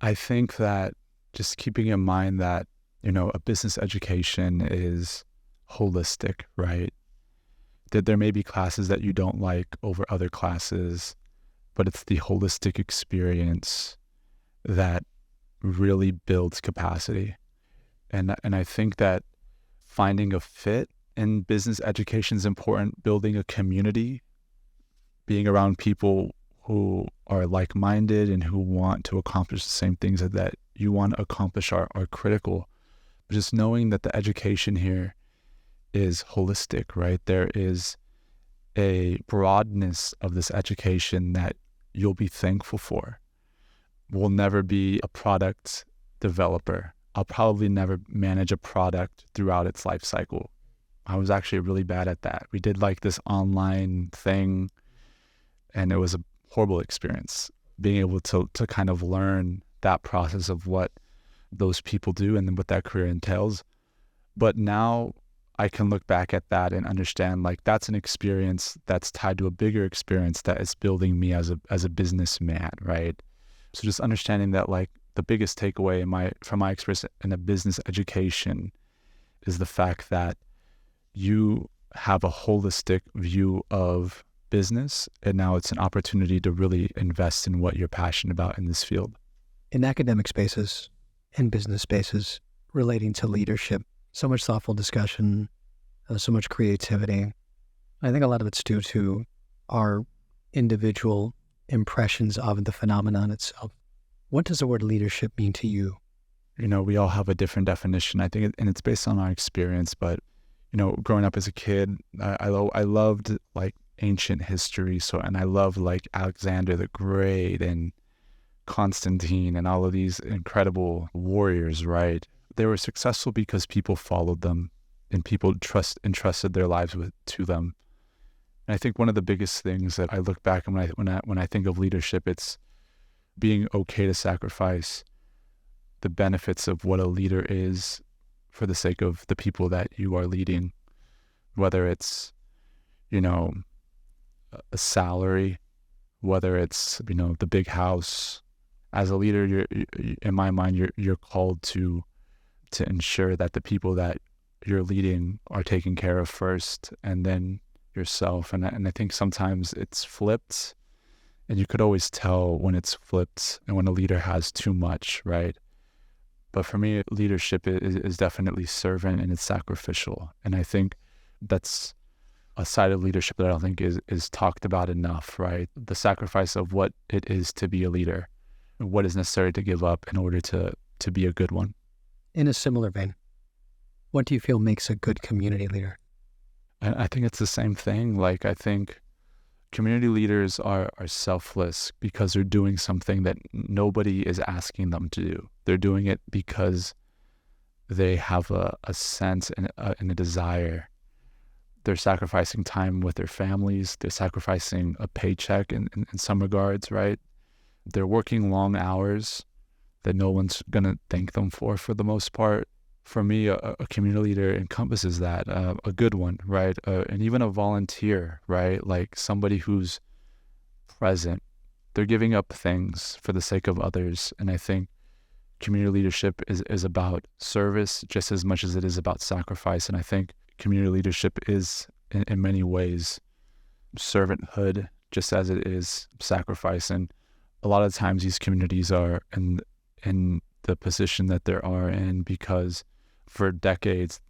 I think that just keeping in mind that, a business education is holistic, right? That there may be classes that you don't like over other classes, but it's the holistic experience that really builds capacity. And I think that finding a fit in business education is important. Building a community, being around people who are like-minded and who want to accomplish the same things that you want to accomplish are critical. But just knowing that the education here is holistic, right? There is a broadness of this education that you'll be thankful for. We'll never be a product developer. I'll probably never manage a product throughout its life cycle. I was actually really bad at that. We did like this online thing, and it was a horrible experience being able to kind of learn that process of what those people do and then what that career entails. But now I can look back at that and understand like that's an experience that's tied to a bigger experience that is building me as a businessman, right? So just understanding that like the biggest takeaway from my experience in a business education is the fact that you have a holistic view of business, and now it's an opportunity to really invest in what you're passionate about in this field. In academic spaces and business spaces relating to leadership, so much thoughtful discussion, so much creativity. I think a lot of it's due to our individual impressions of the phenomenon itself. What does the word leadership mean to you? We all have a different definition, I think, and it's based on our experience. But, growing up as a kid, I loved like ancient history. And I loved like Alexander the Great and Constantine and all of these incredible warriors, right? They were successful because people followed them and people entrusted their lives to them. And I think one of the biggest things that I look back and when I think of leadership, it's being okay to sacrifice the benefits of what a leader is for the sake of the people that you are leading, whether it's, a salary, whether it's, the big house. As a leader, you're in my mind, you're called to ensure that the people that you're leading are taken care of first, and then yourself. And I think sometimes it's flipped, and you could always tell when it's flipped and when a leader has too much, right? But for me, leadership is definitely servant and it's sacrificial. And I think that's a side of leadership that I don't think is talked about enough, right? The sacrifice of what it is to be a leader, and what is necessary to give up in order to be a good one. In a similar vein, what do you feel makes a good community leader? I think it's the same thing. Like, I think community leaders are selfless because they're doing something that nobody is asking them to do. They're doing it because they have a sense and a desire. They're sacrificing time with their families. They're sacrificing a paycheck in some regards, right? They're working long hours that no one's going to thank them for the most part. For me, a community leader encompasses that, a good one, right? And even a volunteer, right? Like somebody who's present. They're giving up things for the sake of others. And I think community leadership is about service just as much as it is about sacrifice. And I think community leadership is, in many ways, servanthood just as it is sacrifice. And a lot of times these communities are in the position that they are in because for decades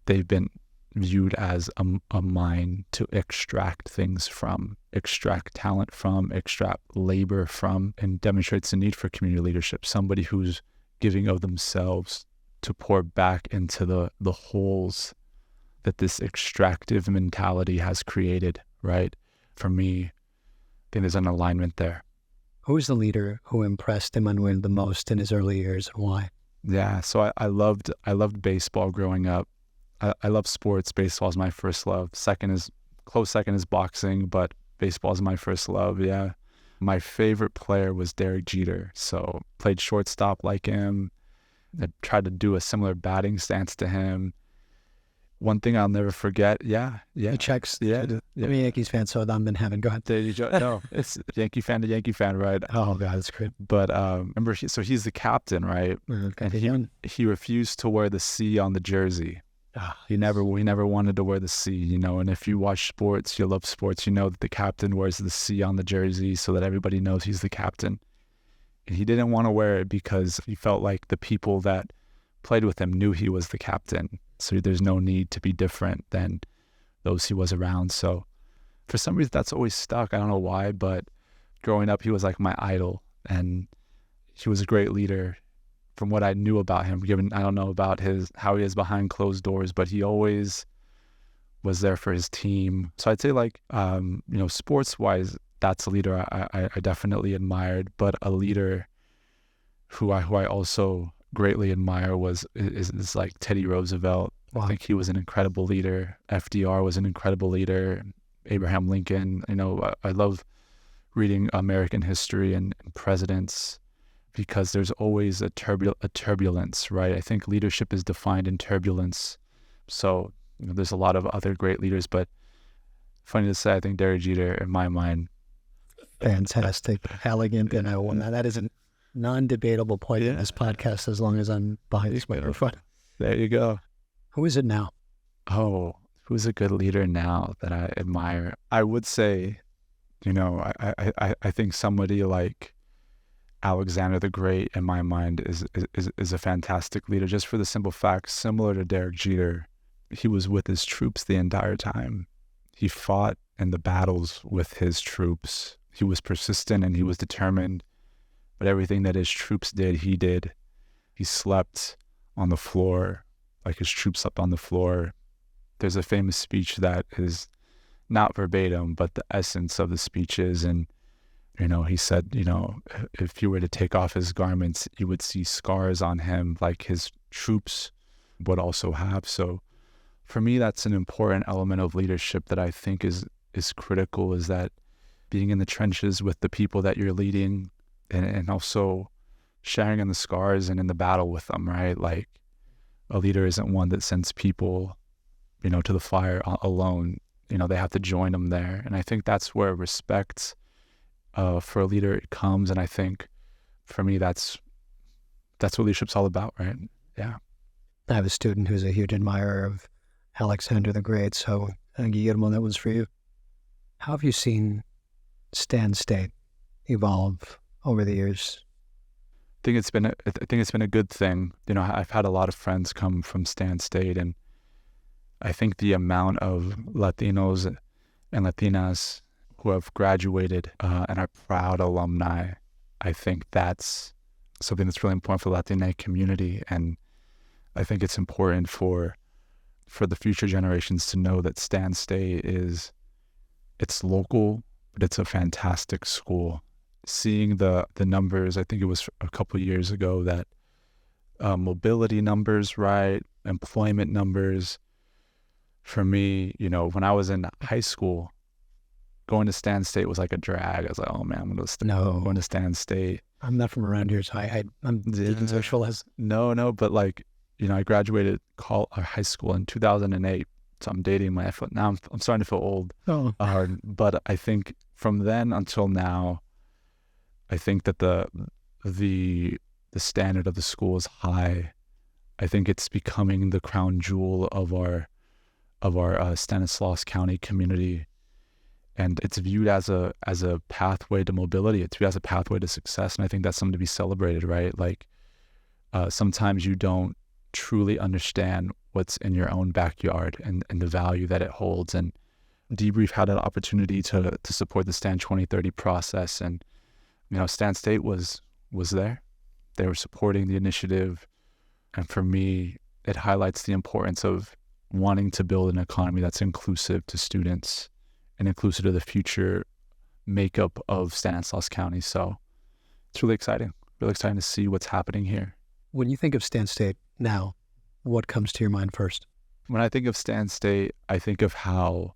they've been viewed as a mine to extract things from, extract talent from, extract labor from, and demonstrates the need for community leadership. Somebody who's giving of themselves to pour back into the holes that this extractive mentality has created, right? For me, I think there's an alignment there. Who is the leader who impressed Emmanuel the most in his early years, and why? Yeah, so I loved baseball growing up. I love sports. Baseball is my first love. Close second is boxing, but baseball is my first love. Yeah, my favorite player was Derek Jeter. So played shortstop like him. I tried to do a similar batting stance to him. one thing I'll never forget. Yeah. It checks. Yeah. I'm a Yankees fan, so I'm been having. Go ahead. There you go. No, it's Yankee fan to Yankee fan, right? Oh God, that's great. But remember, so he's the captain, right? And he refused to wear the C on the jersey. He never wanted to wear the C, you know. And if you watch sports, you love sports, you know that the captain wears the C on the jersey so that everybody knows he's the captain. And he didn't want to wear it because he felt like the people that played with him knew he was the captain. So there's no need to be different than those he was around. So for some reason, that's always stuck. I don't know why, but growing up, he was like my idol, and he was a great leader. From what I knew about him, given I don't know about how he is behind closed doors, but he always was there for his team. So I'd say like, you know, sports wise, that's a leader I definitely admired. But a leader who I also greatly admire is like Teddy Roosevelt. Wow. I think he was an incredible leader. FDR was an incredible leader. Abraham Lincoln. You know, I love reading American history and presidents, because there's always a turbulence, right? I think leadership is defined in turbulence. So, you know, there's a lot of other great leaders, but funny to say, I think Derek Jeter, in my mind. Fantastic, elegant, and I want that is a non-debatable point in this podcast as long as I'm behind this microphone. There you go. Who is it now? Oh, who's a good leader now that I admire? I would say, you know, I think somebody like Alexander the Great, in my mind, is a fantastic leader, just for the simple fact, similar to Derek Jeter, he was with his troops the entire time. He fought in the battles with his troops. He was persistent and he was determined, but everything that his troops did, he did. He slept on the floor, like his troops slept on the floor. There's a famous speech that is not verbatim, but the essence of the speech is, and you know, he said, you know, if you were to take off his garments, you would see scars on him like his troops would also have. So for me, that's an important element of leadership that I think is critical, is that being in the trenches with the people that you're leading, and also sharing in the scars and in the battle with them, right? Like, a leader isn't one that sends people, you know, to the fire alone. You know, they have to join them there. And I think that's where respect for a leader comes, and I think for me that's what leadership's all about, right? Yeah. I have a student who's a huge admirer of Alexander the Great, so Guillermo, that was for you. How have you seen Stan State evolve over the years? I think it's been a good thing. You know, I've had a lot of friends come from Stan State, and I think the amount of Latinos and Latinas who have graduated and are proud alumni, I think that's something that's really important for the Latina community. And I think it's important for the future generations to know that Stan State it's local, but it's a fantastic school. Seeing the numbers, I think it was a couple of years ago, that mobility numbers, right, employment numbers. For me, you know, when I was in high school, going to Stan State was like a drag. I was like, oh man, I'm going to Stan State. I'm not from around here, so I'm deconceptualized. No, but like, you know, I graduated high school in 2008, so I'm dating myself. Now I'm starting to feel old. Oh. But I think from then until now, I think that the standard of the school is high. I think it's becoming the crown jewel of our Stanislaus County community. And it's viewed as a pathway to mobility. It's viewed as a pathway to success. And I think that's something to be celebrated, right? Like, sometimes you don't truly understand what's in your own backyard and the value that it holds. And Debrief had an opportunity to support the Stan 2030 process. And, you know, Stan State was there. They were supporting the initiative. And for me, it highlights the importance of wanting to build an economy that's inclusive to students and inclusive to the future makeup of Stanislaus County. So it's really exciting to see what's happening here. When you think of Stan State now, what comes to your mind first? When I think of Stan State, I think of how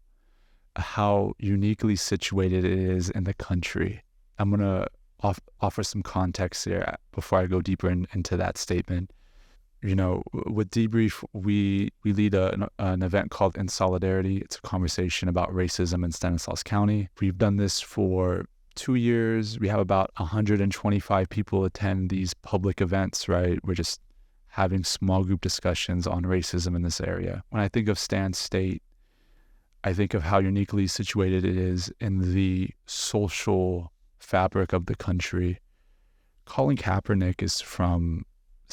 uniquely situated it is in the country. I'm going to offer some context here before I go deeper into that statement. with Debrief, we lead an event called In Solidarity. It's a conversation about racism in Stanislaus County. We've done this for 2 years. We have about 125 people attend these public events, right? We're just having small group discussions on racism in this area. When I think of Stan State, I think of how uniquely situated it is in the social fabric of the country. Colin Kaepernick is from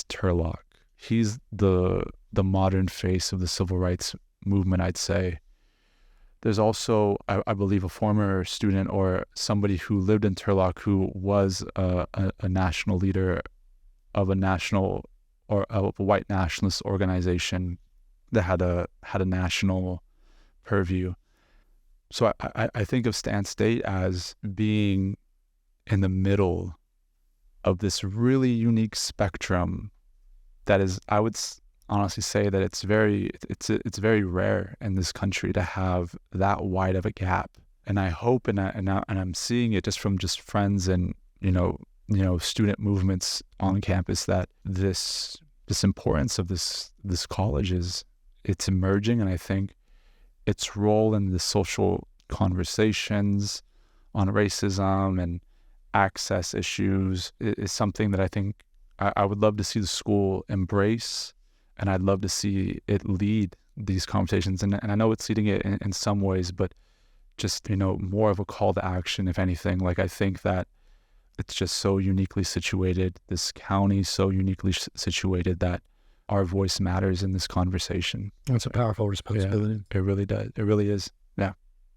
Turlock. He's the modern face of the civil rights movement, I'd say. There's also, I believe, a former student or somebody who lived in Turlock who was a national leader of a national or a white nationalist organization that had a national purview. So I think of Stan State as being in the middle of this really unique spectrum that is, I would honestly say that it's very rare in this country to have that wide of a gap. And I hope, and I'm seeing it just from friends and student movements on campus, that this importance of this college it's emerging, and I think its role in the social conversations on racism and access issues is something that I think I would love to see the school embrace, and I'd love to see it lead these conversations. And I know it's leading it in some ways, but just, more of a call to action, if anything. Like, I think that it's just so uniquely situated, this county so uniquely situated, that our voice matters in this conversation. That's a powerful responsibility. Yeah, it really does. It really is. Yeah.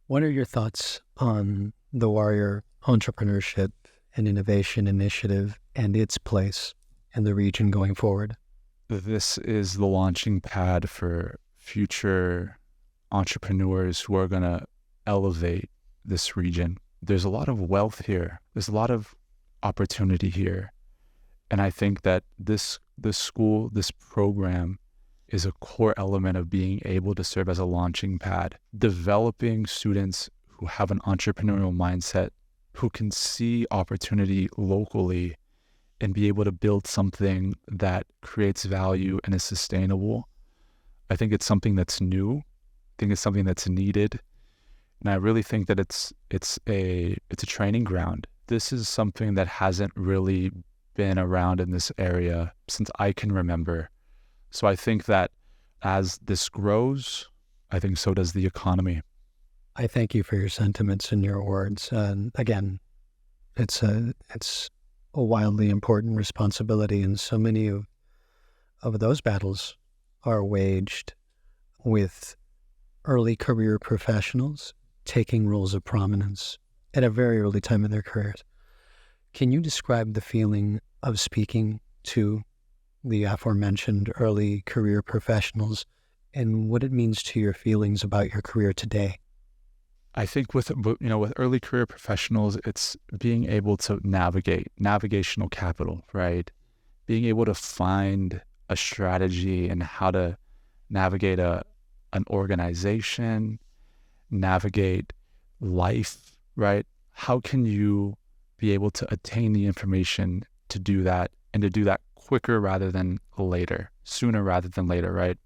What are your thoughts on the Warrior Entrepreneurship and Innovation Initiative and its place in the region going forward? This is the launching pad for future entrepreneurs who are going to elevate this region. There's a lot of wealth here. There's a lot of opportunity here. And I think that this school, this program, is a core element of being able to serve as a launching pad, developing students who have an entrepreneurial mindset, who can see opportunity locally and be able to build something that creates value and is sustainable. I think it's something that's new. I think it's something that's needed. And I really think that it's a training ground. This is something that hasn't really been around in this area since I can remember. So I think that as this grows, I think so does the economy. I thank you for your sentiments and your words. And again, it's a wildly important responsibility, and so many of those battles are waged with early career professionals taking roles of prominence at a very early time in their careers. Can you describe the feeling of speaking to the aforementioned early career professionals and what it means to your feelings about your career today? I think with early career professionals, it's being able to navigate navigational capital, right? Being able to find a strategy and how to navigate an organization, navigate life, right? How can you be able to attain the information to do that, and to do that quicker rather than later, sooner rather than later, right?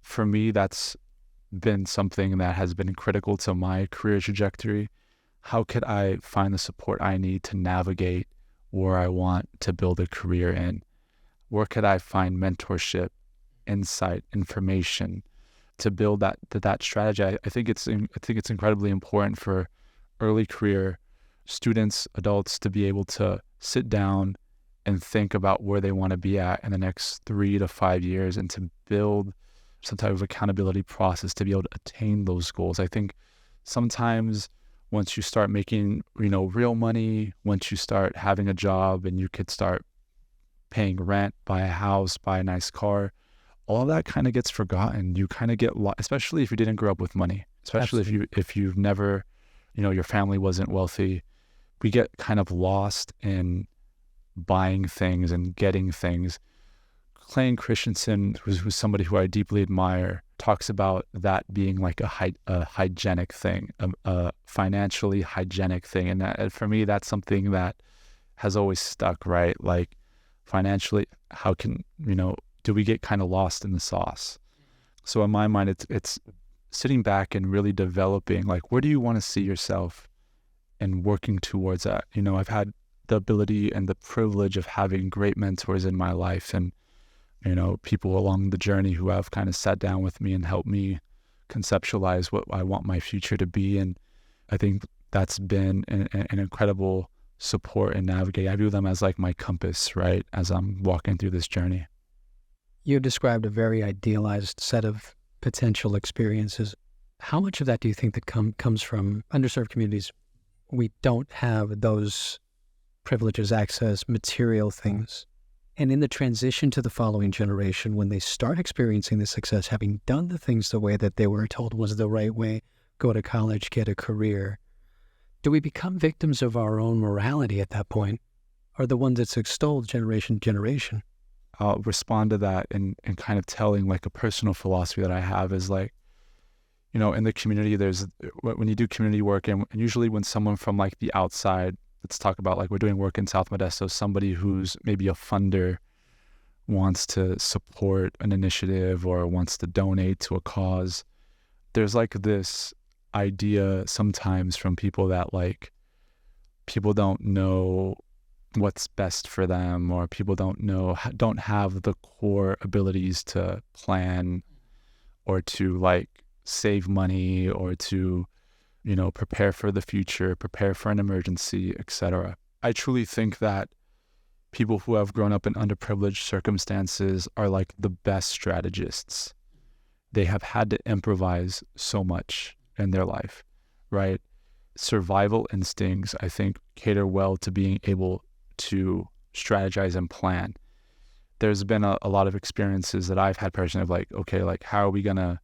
For me, that's been something that has been critical to my career trajectory. How could I find the support I need to navigate where I want to build a career in? Where could I find mentorship, insight, information to build that strategy? I think it's incredibly important for early career students, adults, to be able to sit down and think about where they want to be at in the next 3 to 5 years, and to build some type of accountability process to be able to attain those goals. I think sometimes once you start making, real money, once you start having a job and you could start paying rent, buy a house, buy a nice car, all of that kind of gets forgotten. You kind of get lost, especially if you didn't grow up with money, especially if you've never, your family wasn't wealthy. We get kind of lost in buying things and getting things. Clayton Christensen, who's somebody who I deeply admire, talks about that being like a hygienic thing, a financially hygienic thing. And that, for me, that's something that has always stuck, right? Like, financially, how can, do we get kind of lost in the sauce? So in my mind, it's sitting back and really developing, like, where do you want to see yourself and working towards that? I've had the ability and the privilege of having great mentors in my life, and people along the journey who have kind of sat down with me and helped me conceptualize what I want my future to be. And I think that's been an incredible support and navigate. I view them as like my compass, right, as I'm walking through this journey. You described a very idealized set of potential experiences. How much of that do you think that comes from underserved communities? We don't have those privileges, access, material things. And in the transition to the following generation, when they start experiencing the success, having done the things the way that they were told was the right way, go to college, get a career, do we become victims of our own morality at that point? Or the one that's extolled generation to generation? I'll respond to that and kind of telling like a personal philosophy that I have is like, in the community, when you do community work, and usually when someone from like the outside, let's talk about like we're doing work in South Modesto, somebody who's maybe a funder wants to support an initiative or wants to donate to a cause, there's like this idea sometimes from people that like people don't know what's best for them, or people don't have the core abilities to plan or to like save money or to prepare for the future, prepare for an emergency, etc. I truly think that people who have grown up in underprivileged circumstances are like the best strategists. They have had to improvise so much in their life, right? Survival instincts, I think, cater well to being able to strategize and plan. There's been a lot of experiences that I've had personally of like, okay, like how are we gonna,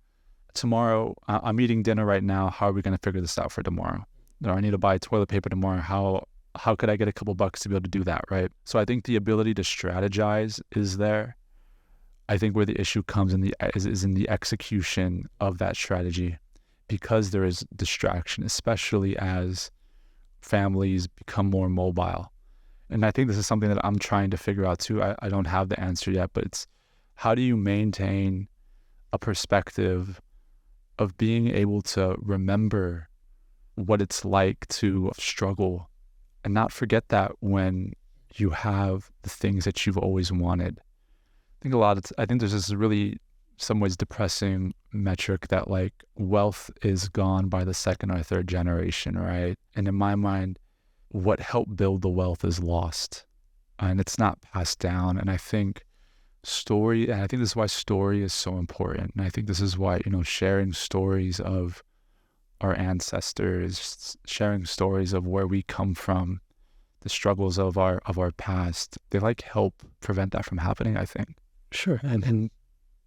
tomorrow, I'm eating dinner right now, how are we gonna figure this out for tomorrow? Or I need to buy toilet paper tomorrow, how could I get a couple bucks to be able to do that, right? So I think the ability to strategize is there. I think where the issue comes is in the execution of that strategy, because there is distraction, especially as families become more mobile. And I think this is something that I'm trying to figure out too. I don't have the answer yet, but it's how do you maintain a perspective of being able to remember what it's like to struggle and not forget that when you have the things that you've always wanted. I think there's this really, some ways, depressing metric that like wealth is gone by the second or third generation, right? And in my mind, what helped build the wealth is lost and it's not passed down. And I think this is why story is so important. And I think this is why, sharing stories of our ancestors, sharing stories of where we come from, the struggles of our past, they like help prevent that from happening, I think. Sure. And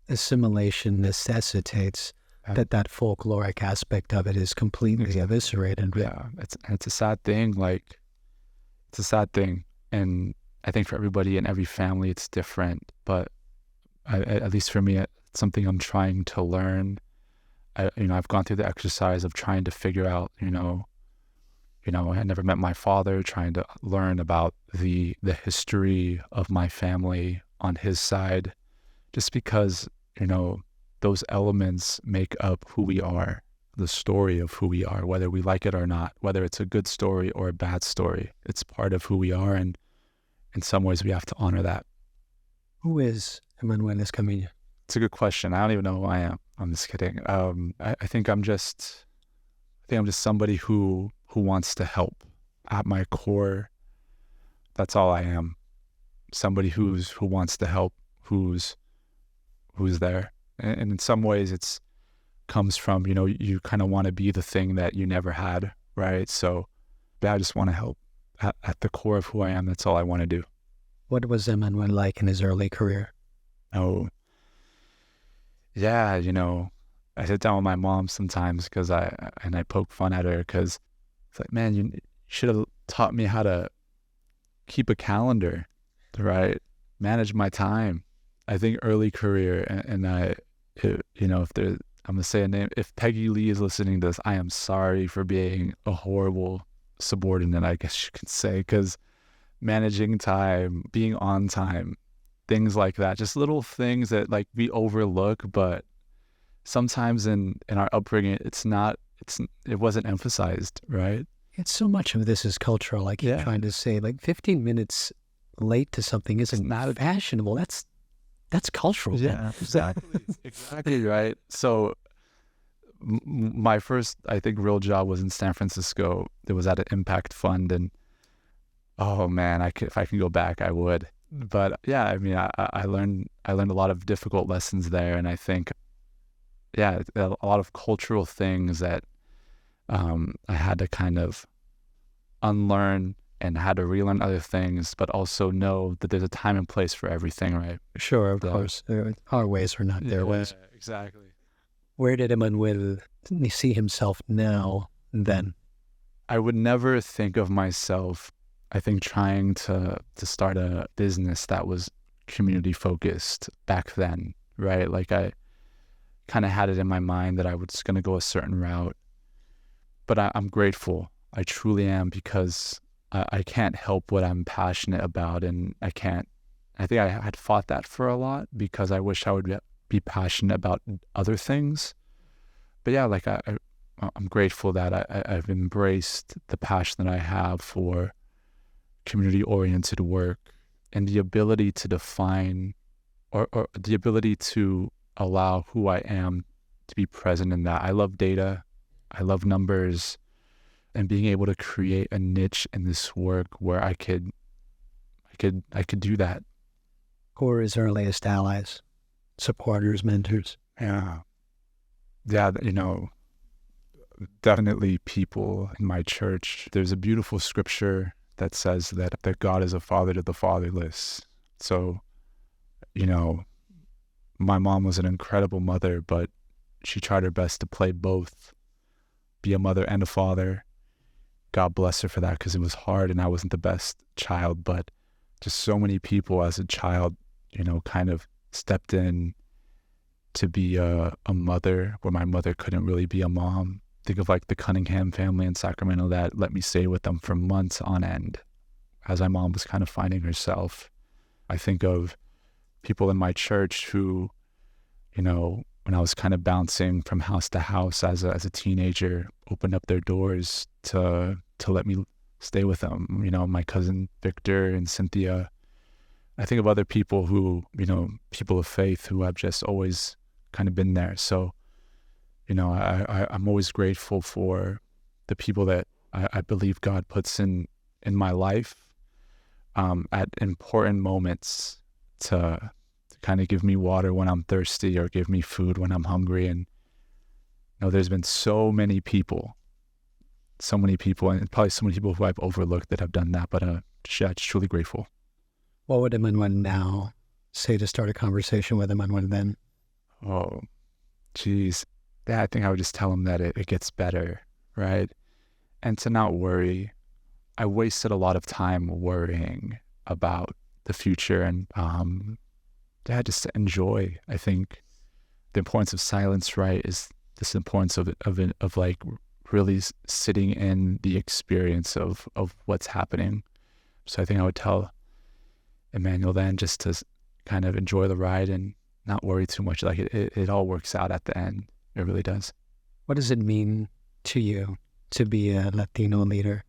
assimilation necessitates that folkloric aspect of it is completely eviscerated. Yeah, it's a sad thing. Like, it's a sad thing. And I think for everybody and every family, it's different. But at least for me, it's something I'm trying to learn. I've gone through the exercise of trying to figure out, I never met my father, trying to learn about the history of my family on his side, just because, those elements make up who we are, the story of who we are, whether we like it or not, whether it's a good story or a bad story. It's part of who we are, and in some ways we have to honor that. Who is Emmanuel Escamilla? It's a good question. I don't even know who I am. I'm just kidding. I think I'm just somebody who wants to help. At my core, that's all I am. Somebody who wants to help, who's there. And in some ways it's comes from, you kind of want to be the thing that you never had, right? So I just want to help. At the core of who I am, that's all I want to do. What was Emmanuel like in his early career? Oh, yeah, I sit down with my mom sometimes because I poke fun at her because it's like, man, you should have taught me how to keep a calendar, right? Manage my time. I think early career, and I'm going to say a name. If Peggy Lee is listening to this, I am sorry for being a horrible subordinate, I guess you could say, because managing time, being on time, things like that, just little things that like we overlook, but sometimes in our upbringing, it wasn't emphasized, right? It's so much of this is cultural. Like you're trying to say, like 15 minutes late to something isn't not fashionable. That's cultural. Yeah, exactly. Exactly, right? So my first, I think, real job was in San Francisco. It was at an impact fund, and oh man, if I could go back, I would. But yeah, I mean, I learned a lot of difficult lessons there, and I think, yeah, a lot of cultural things that I had to kind of unlearn and had to relearn other things, but also know that there's a time and place for everything, right? Sure, of course. Our ways are not their ways. Exactly. Where did Emmanuel see himself now, then? I would never think of myself, I think, trying to start a business that was community focused back then, right? Like I kind of had it in my mind that I was going to go a certain route, but I'm grateful. I truly am, because I can't help what I'm passionate about, and I think I had fought that for a lot because I wish I would be passionate about other things. But yeah, like I'm grateful that I've embraced the passion that I have for community-oriented work and the ability to define or the ability to allow who I am to be present in that. I love data. I love numbers. And being able to create a niche in this work where I could do that. Who are his earliest allies, supporters, mentors? Yeah, definitely people in my church. There's a beautiful scripture that says that God is a father to the fatherless. So, my mom was an incredible mother, but she tried her best to play both, be a mother and a father. God bless her for that, because it was hard and I wasn't the best child, but just so many people as a child, kind of stepped in to be a mother where my mother couldn't really be a mom. Think of like the Cunningham family in Sacramento that let me stay with them for months on end as my mom was kind of finding herself. I think of people in my church who, when I was kind of bouncing from house to house as a teenager, opened up their doors to let me stay with them. My cousin Victor and Cynthia. I think of other people who, people of faith who have just always kind of been there. So, I'm always grateful for the people that I believe God puts in my life at important moments to kind of give me water when I'm thirsty or give me food when I'm hungry. And there's been so many people, and probably so many people who I've overlooked that have done that, but just truly grateful. What would Emmanuel now say to start a conversation with Emmanuel then? Oh, geez. Yeah, I think I would just tell him that it gets better, right? And to not worry. I wasted a lot of time worrying about the future, and just to enjoy. I think the importance of silence, right, is this importance of like really sitting in the experience of what's happening. So I think I would tell Emmanuel then just to kind of enjoy the ride and not worry too much. Like it all works out at the end. It really does. What does it mean to you to be a Latino leader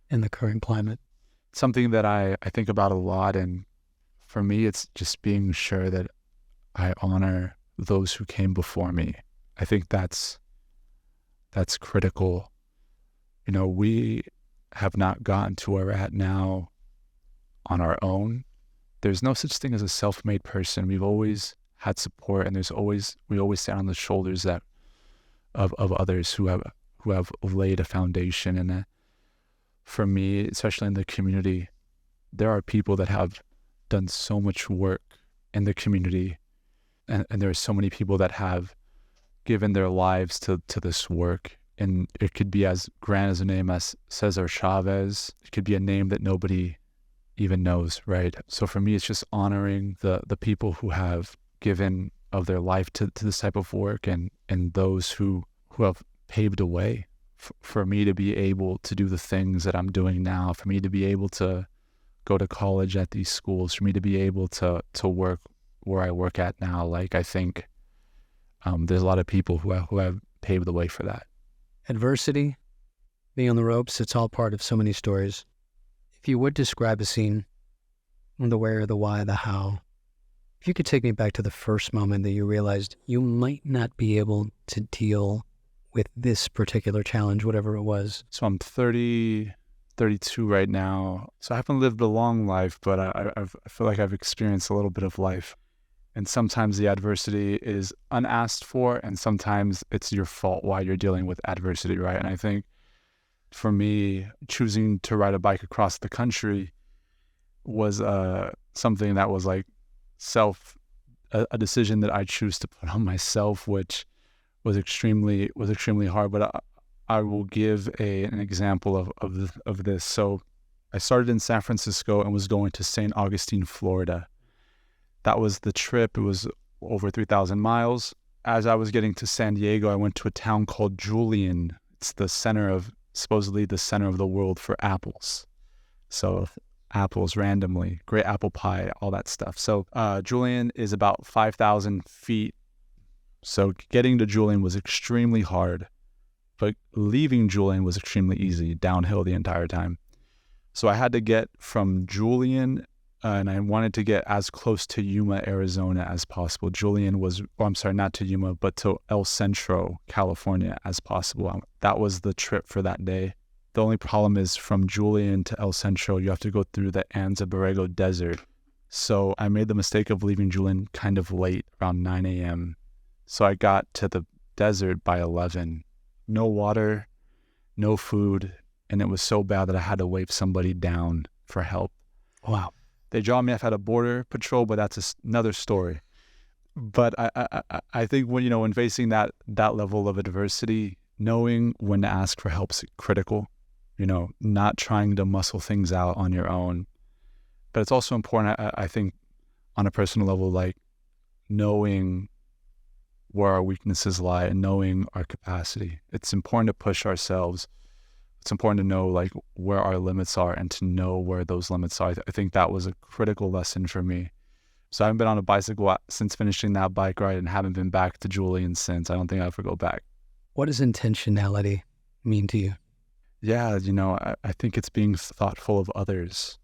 in the current climate? Something that I think about a lot, and for me, it's just being sure that I honor those who came before me. I think that's critical. We have not gotten to where we're at now on our own. There's no such thing as a self-made person. We've always had support, and we always stand on the shoulders of others who have laid a foundation. And for me, especially in the community, there are people that have done so much work in the community, and there are so many people that have given their lives to this work. And it could be as grand as a name as Cesar Chavez. It could be a name that nobody even knows, right? So for me, it's just honoring the people who have given of their life to this type of work, and those who have paved a way for me to be able to do the things that I'm doing now, for me to be able to go to college at these schools, for me to be able to work where I work at now. Like, I think there's a lot of people who have paved the way for that. Adversity, being on the ropes, it's all part of so many stories. If you would describe a scene, the where, the why, the how, if you could take me back to the first moment that you realized you might not be able to deal with this particular challenge, whatever it was. So I'm 32 right now. So I haven't lived a long life, but I feel like I've experienced a little bit of life. And sometimes the adversity is unasked for, and sometimes it's your fault while you're dealing with adversity, right? And I think for me, choosing to ride a bike across the country was something that was like a decision that I choose to put on myself, which was extremely hard. But I will give an example of this. So I started in San Francisco and was going to St. Augustine, Florida. That was the trip. It was over 3,000 miles. As I was getting to San Diego, I went to a town called Julian. It's supposedly the center of the world for apples. So apples randomly, great apple pie, all that stuff. So Julian is about 5,000 feet. So getting to Julian was extremely hard, but leaving Julian was extremely easy, downhill the entire time. So I had to get from Julian, and I wanted to get as close to Yuma, Arizona as possible. Julian was, not to Yuma, but to El Centro, California as possible. That was the trip for that day. The only problem is from Julian to El Centro, you have to go through the Anza Borrego Desert. So I made the mistake of leaving Julian kind of late, around 9 a.m. So I got to the desert by 11. No water, no food, and it was so bad that I had to wave somebody down for help. Wow. They dropped me off at a border patrol, but that's another story. But I think when facing that level of adversity, knowing when to ask for help is critical. Not trying to muscle things out on your own. But it's also important, I think, on a personal level, like knowing where our weaknesses lie and knowing our capacity. It's important to push ourselves. It's important to know like where our limits are and to know where those limits are. I think that was a critical lesson for me. So I haven't been on a bicycle since finishing that bike ride and haven't been back to Julian since. I don't think I'll ever go back. What does intentionality mean to you? Yeah, I think it's being thoughtful of others.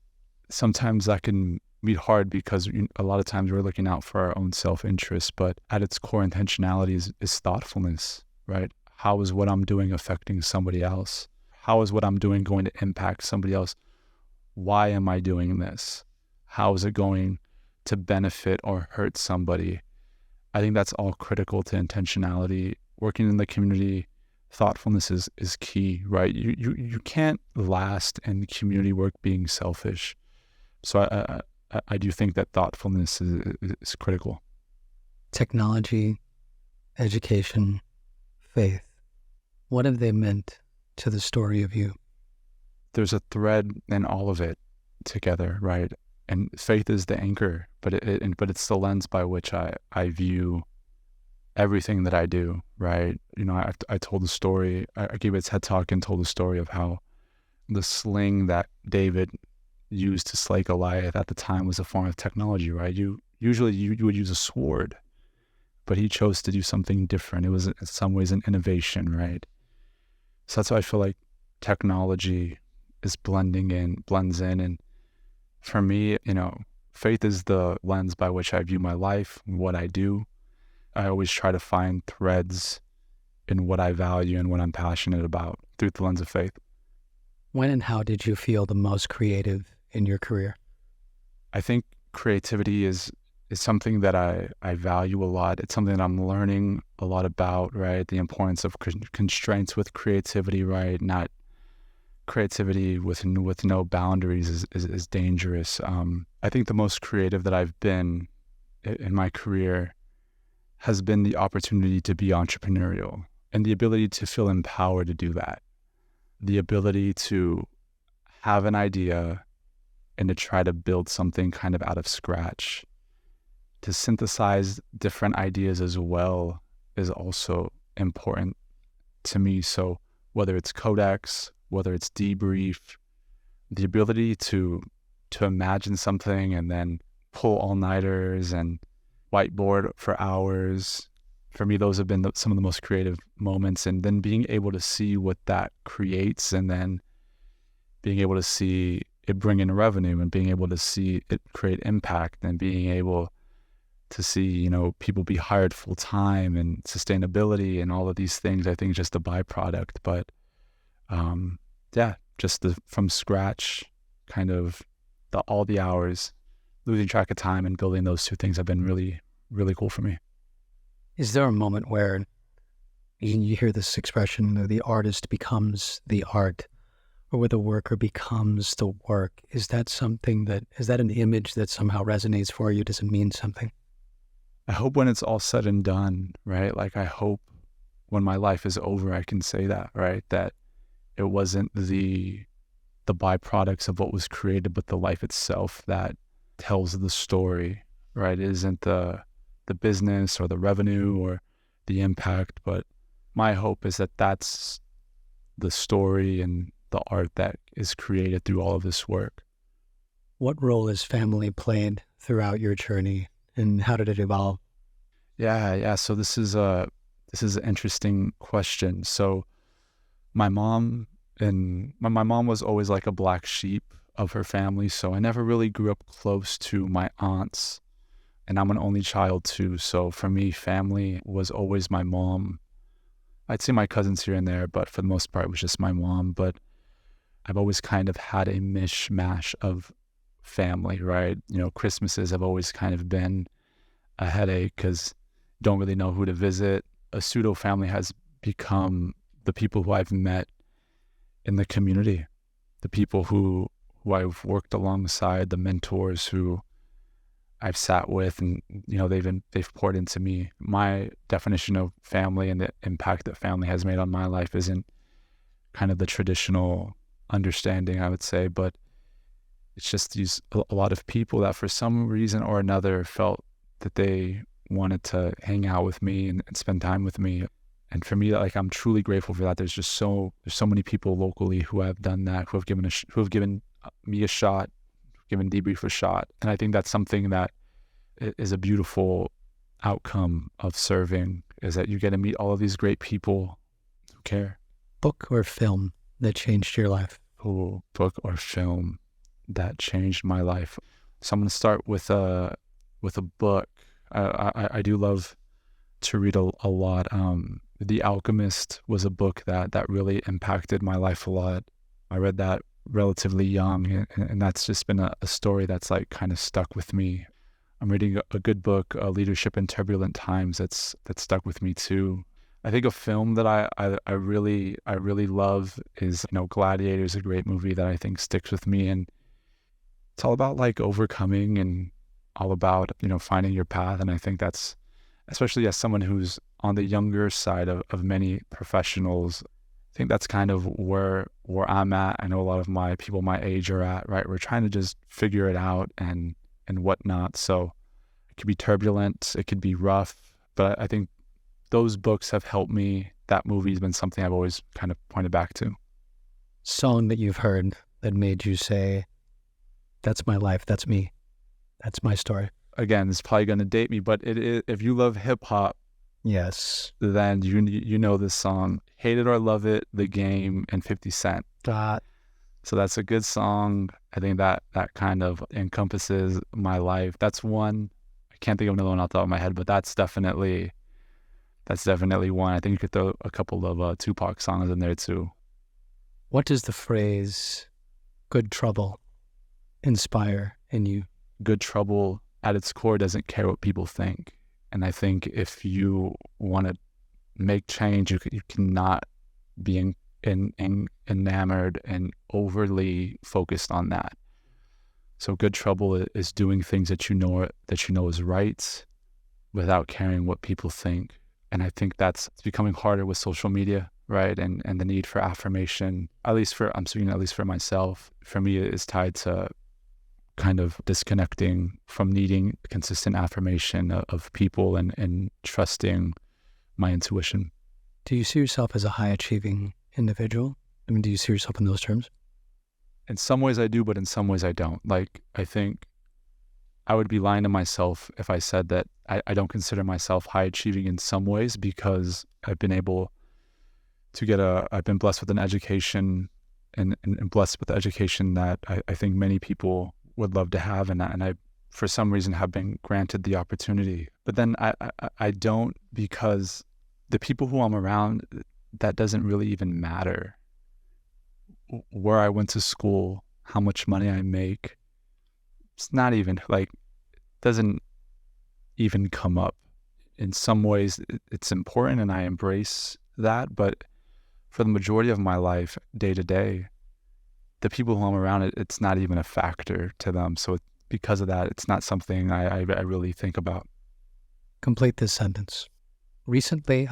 Sometimes that can be hard because a lot of times we're looking out for our own self-interest, but at its core, intentionality is thoughtfulness, right? How is what I'm doing affecting somebody else? How is what I'm doing going to impact somebody else? Why am I doing this? How is it going to benefit or hurt somebody? I think that's all critical to intentionality. Working in the community, thoughtfulness is key, right? You can't last in community work being selfish. So I do think that thoughtfulness is critical. Technology, education, faith. What have they meant to the story of you? There's a thread in all of it together, right? And faith is the anchor, but it's the lens by which I view everything that I do, right? I told the story, I gave a TED talk and told the story of how the sling that David used to slay Goliath at the time was a form of technology, right? Usually you would use a sword, but he chose to do something different. It was in some ways an innovation, right? So that's why I feel like technology is blends in. And for me, faith is the lens by which I view my life, what I do. I always try to find threads in what I value and what I'm passionate about through the lens of faith. When and how did you feel the most creative in your career? I think creativity is something that I value a lot. It's something that I'm learning a lot about, right? The importance of constraints with creativity, right? Not creativity with no boundaries is dangerous. I think the most creative that I've been in my career has been the opportunity to be entrepreneurial and the ability to feel empowered to do that. The ability to have an idea and to try to build something kind of out of scratch. To synthesize different ideas as well is also important to me. So whether it's Codex, whether it's Debrief, the ability to to imagine something and then pull all-nighters and whiteboard for hours. For me, those have been some of the most creative moments. And then being able to see what that creates, and then being able to see it bring in revenue, and being able to see it create impact, and being able to see, you know, people be hired full time, and sustainability and all of these things, I think just a byproduct. But yeah, just from scratch, kind of all the hours, losing track of time and building those two things have been really, really cool for me. Is there a moment where you hear this expression, the artist becomes the art, or where the worker becomes the work? Is that an image that somehow resonates for you? Does it mean something? I hope when it's all said and done, right? Like, I hope when my life is over, I can say that, right? That it wasn't the byproducts of what was created, but the life itself that tells the story, right? It isn't the business or the revenue or the impact, but my hope is that that's the story and the art that is created through all of this work. What role has family played throughout your journey, and how did it evolve? Yeah. So this is an interesting question. So my mom was always like a black sheep of her family, so I never really grew up close to my aunts, and I'm an only child too. So for me, family was always my mom. I'd see my cousins here and there, but for the most part, it was just my mom. But I've always kind of had a mishmash of family, right? You know, Christmases have always kind of been a headache because you don't really know who to visit. A pseudo family has become the people who I've met in the community, the people who I've worked alongside, the mentors who I've sat with, and, you know, they've poured into me. My definition of family and the impact that family has made on my life isn't kind of the traditional understanding, I would say, but it's just a lot of people that for some reason or another felt that they wanted to hang out with me and spend time with me. And for me, like, I'm truly grateful for that. There's so many people locally who have done that, who have given me a shot, given Debrief a shot. And I think that's something that is a beautiful outcome of serving, is that you get to meet all of these great people who care. Book or film that changed your life? Oh, book or film that changed my life. So I'm going to start with a book. I do love to read a lot. The Alchemist was a book that really impacted my life a lot. I read that relatively young, and that's just been a story that's like kind of stuck with me. I'm reading a good book, Leadership in Turbulent Times, that's stuck with me too. I think a film that I really love is, you know, Gladiator is a great movie that I think sticks with me, and it's all about like overcoming and all about, you know, finding your path. And I think that's, especially as someone who's on the younger side of many professionals, I think that's kind of where I'm at. I know a lot of my people my age are at, right? We're trying to just figure it out and whatnot. So it could be turbulent, it could be rough, but I think those books have helped me. That movie has been something I've always kind of pointed back to. Song that you've heard that made you say, that's my life, that's me, that's my story? Again, it's probably going to date me, but if you love hip hop, yes, then you know this song, Hate It or Love It, The Game, and 50 Cent. So that's a good song. I think that kind of encompasses my life. That's one. I can't think of another one off the top of my head, but that's definitely one. I think you could throw a couple of Tupac songs in there too. What does the phrase "good trouble" inspire in you? Good trouble at its core doesn't care what people think. And I think if you want to make change, you cannot be enamored and overly focused on that. So good trouble is doing things that you know is right without caring what people think. And I think it's becoming harder with social media, right? And the need for affirmation, I'm speaking at least for myself, for me, it is tied to kind of disconnecting from needing consistent affirmation of people and trusting my intuition. Do you see yourself as a high achieving individual? I mean, do you see yourself in those terms? In some ways I do, but in some ways I don't. Like, I think I would be lying to myself if I said that I don't consider myself high achieving in some ways, because I've been able to I've been blessed with an education and blessed with the education that I think many people would love to have. And I, for some reason, have been granted the opportunity. But then I don't, because the people who I'm around, that doesn't really even matter. Where I went to school, how much money I make, it's not even like, doesn't even come up. In some ways, it's important and I embrace that. But for the majority of my life, day to day, the people who I'm around, it's not even a factor to them. So because of that, it's not something I really think about. Complete this sentence. Recently,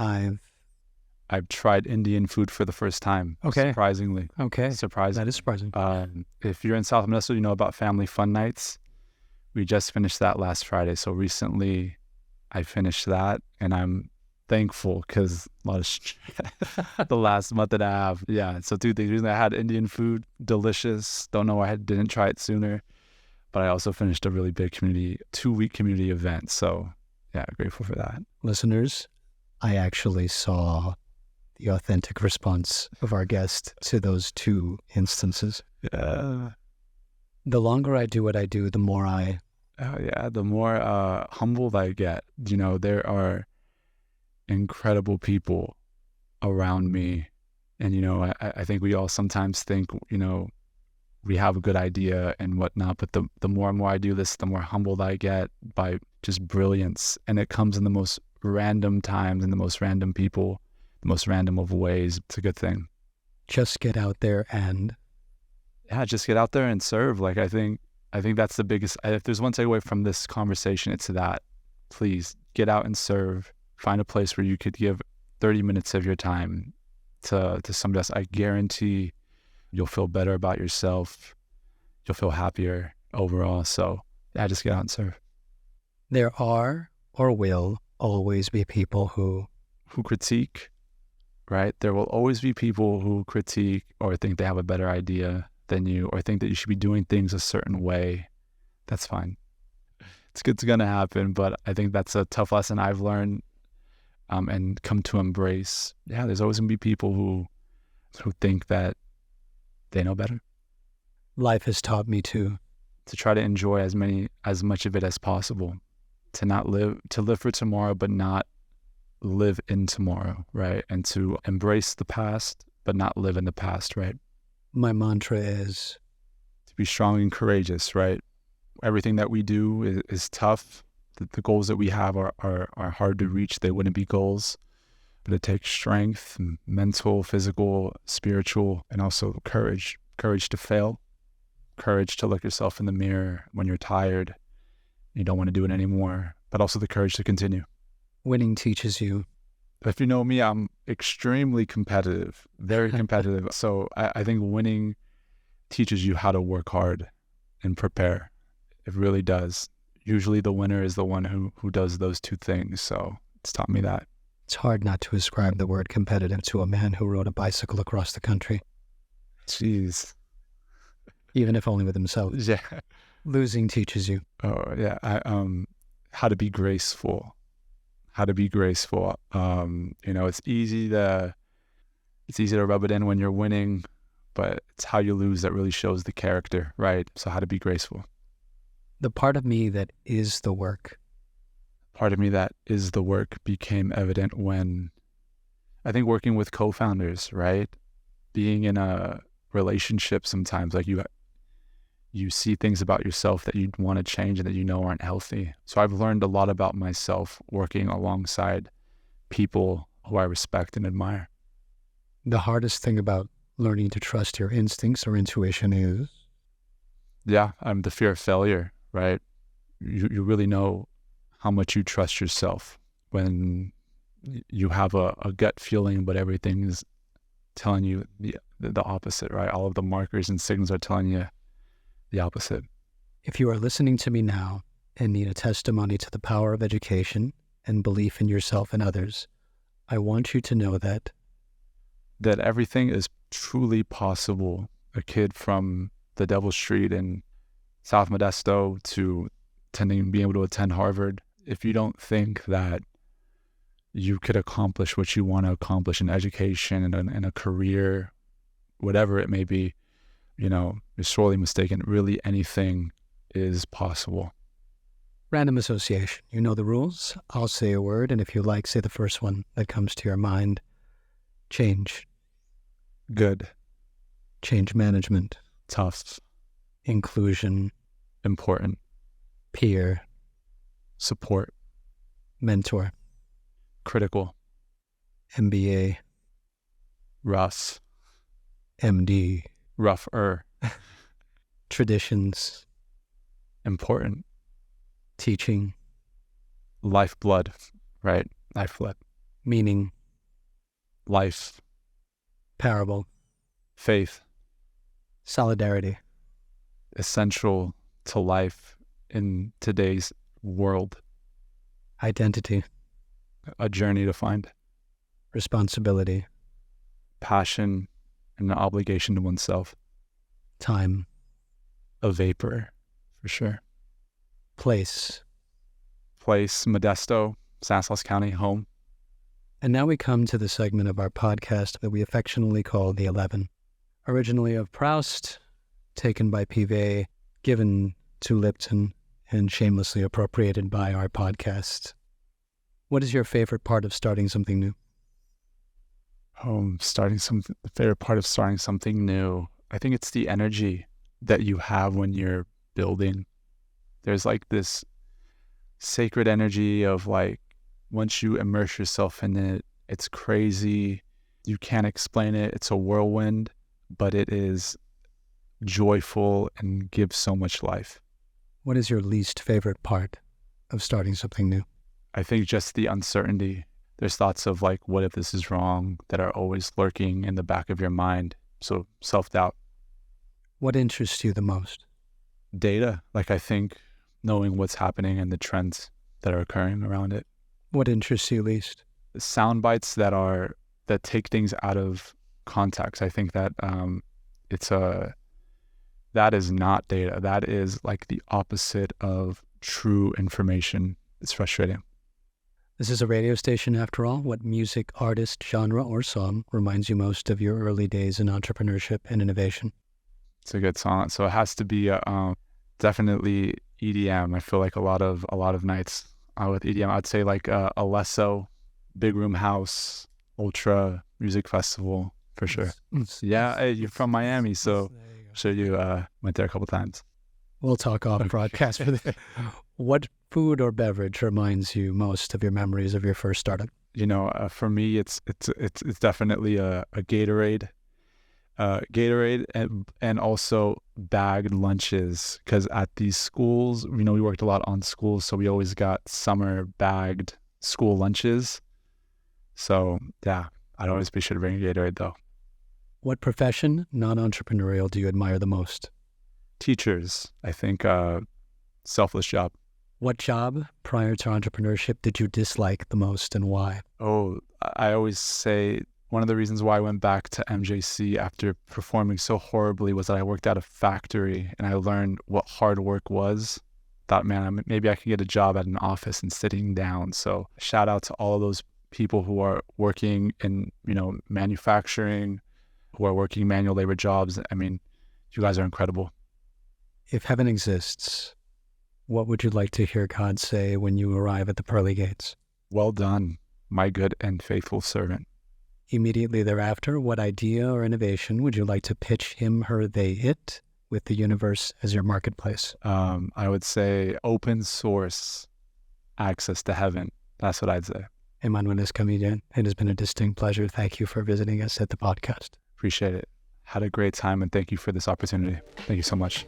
I've tried Indian food for the first time. Okay. Surprisingly. Okay. Surprising. That is surprising. If you're in South Modesto, you know about Family Fun Nights. We just finished that last Friday. So recently I finished that, and I'm thankful because a lot of the last month and a half. Yeah. So two things. Recently I had Indian food, delicious. Don't know why I didn't try it sooner. But I also finished a really big 2-week community event. So yeah, grateful for that. Listeners, I actually saw the authentic response of our guest to those two instances. Yeah. The longer I do what I do, the more the more humbled I get. You know, there are incredible people around me. And, you know, I think we all sometimes think, you know, we have a good idea and whatnot, but the more and more I do this, the more humbled I get by just brilliance. And it comes in the most random times and the most random people, the most random of ways. It's a good thing. Just get out there and... Yeah, just get out there and serve. Like, I think that's the biggest, if there's one takeaway from this conversation, it's that. Please get out and serve. Find a place where you could give 30 minutes of your time to somebody else. I guarantee you'll feel better about yourself. You'll feel happier overall. So yeah, just get out and serve. There are or will always be people who critique, right? There will always be people who critique or think they have a better idea than you, or think that you should be doing things a certain way. That's fine. It's going to happen, but I think that's a tough lesson I've learned and come to embrace. Yeah, there's always going to be people who think that they know better. Life has taught me to try to enjoy as much of it as possible, to live for tomorrow, but not live in tomorrow, right? And to embrace the past, but not live in the past, right? My mantra is to be strong and courageous, right? Everything that we do is tough. The goals that we have are hard to reach. They wouldn't be goals, but it takes strength, mental, physical, spiritual, and also courage. Courage to fail, courage to look yourself in the mirror when you're tired, you don't want to do it anymore, but also the courage to continue. Winning teaches you. If you know me, I'm extremely competitive, very competitive. So I think winning teaches you how to work hard and prepare. It really does. Usually the winner is the one who does those two things. So it's taught me that. It's hard not to ascribe the word competitive to a man who rode a bicycle across the country. Jeez. Even if only with himself. Yeah. Losing teaches you. Oh, yeah. How to be graceful. How to be graceful. You know, it's easy to rub it in when you're winning, but it's how you lose that really shows the character, right? So how to be graceful. The part of me that is the work. Part of me that is the work became evident when, I think, working with co-founders, right? Being in a relationship sometimes, like you see things about yourself that you want to change and that you know aren't healthy. So I've learned a lot about myself working alongside people who I respect and admire. The hardest thing about learning to trust your instincts or intuition is? Yeah, the fear of failure, right? You really know how much you trust yourself when you have a gut feeling, but everything is telling you the opposite, right? All of the markers and signals are telling you the opposite. If you are listening to me now and need a testimony to the power of education and belief in yourself and others, I want you to know that everything is truly possible. A kid from the Devil Street in South Modesto to being able to attend Harvard, if you don't think that you could accomplish what you want to accomplish in education and in a career, whatever it may be, you're sorely mistaken. Really, anything is possible. Random association. You know the rules. I'll say a word, and if you like, say the first one that comes to your mind. Change. Good. Change management. Tough. Inclusion. Important. Peer. Support. Mentor. Critical. MBA. Rough. MD. Rougher. Traditions. Important. Teaching. Lifeblood, right? Lifeblood. Meaning. Life. Parable. Faith. Solidarity. Essential to life in today's world. Identity. A journey to find. Responsibility. Passion and an obligation to oneself. Time. A vapor, for sure. Place. Place, Modesto, Stanislaus County, home. And now we come to the segment of our podcast that we affectionately call The 11. Originally of Proust, taken by Pivet, given to Lipton, and shamelessly appropriated by our podcast. What is your favorite part of starting something new? The favorite part of starting something new, I think it's the energy that you have when you're building. There's like this sacred energy of like, once you immerse yourself in it, it's crazy. You can't explain it. It's a whirlwind, but it is joyful and gives so much life. What is your least favorite part of starting something new? I think just the uncertainty. There's thoughts of like, what if this is wrong, that are always lurking in the back of your mind. So self-doubt. What interests you the most? Data. Like, I think knowing what's happening and the trends that are occurring around it. What interests you least? Sound bites that take things out of context. I think that that is not data. That is like the opposite of true information. It's frustrating. This is a radio station after all. What music, artist, genre, or song reminds you most of your early days in entrepreneurship and innovation? It's a good song. So it has to be definitely EDM. I feel like a lot of nights with EDM, I'd say like Alesso, Big Room House, Ultra Music Festival for sure. Yeah, hey, you're from Miami, so I'm sure you went there a couple times. We'll talk off broadcast for this. What food or beverage reminds you most of your memories of your first startup? For me, it's definitely a Gatorade. Gatorade and also bagged lunches, because at these schools, we worked a lot on schools, so we always got summer bagged school lunches. So yeah, I'd always be sure to bring a Gatorade though. What profession, non-entrepreneurial, do you admire the most? Teachers. I think selfless job. What job prior to entrepreneurship did you dislike the most, and why? Oh, I always say one of the reasons why I went back to MJC after performing so horribly was that I worked at a factory and I learned what hard work was. Thought, man, maybe I could get a job at an office and sitting down. So shout out to all of those people who are working in, manufacturing, who are working manual labor jobs. I mean, you guys are incredible. If heaven exists, what would you like to hear God say when you arrive at the pearly gates? Well done, my good and faithful servant. Immediately thereafter, what idea or innovation would you like to pitch him, her, they, it, with the universe as your marketplace? I would say open source access to heaven. That's what I'd say. Emmanuel Escamilla, it has been a distinct pleasure. Thank you for visiting us at the podcast. Appreciate it. Had a great time, and thank you for this opportunity. Thank you so much.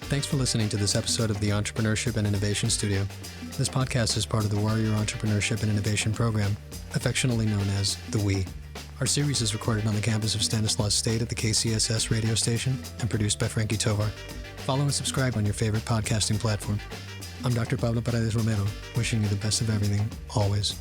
Thanks for listening to this episode of the Entrepreneurship and Innovation Studio. This podcast is part of the Warrior Entrepreneurship and Innovation Program, affectionately known as the WE. Our series is recorded on the campus of Stanislaus State at the KCSS radio station and produced by Frankie Tovar. Follow and subscribe on your favorite podcasting platform. I'm Dr. Pablo Paredes Romero, wishing you the best of everything, always.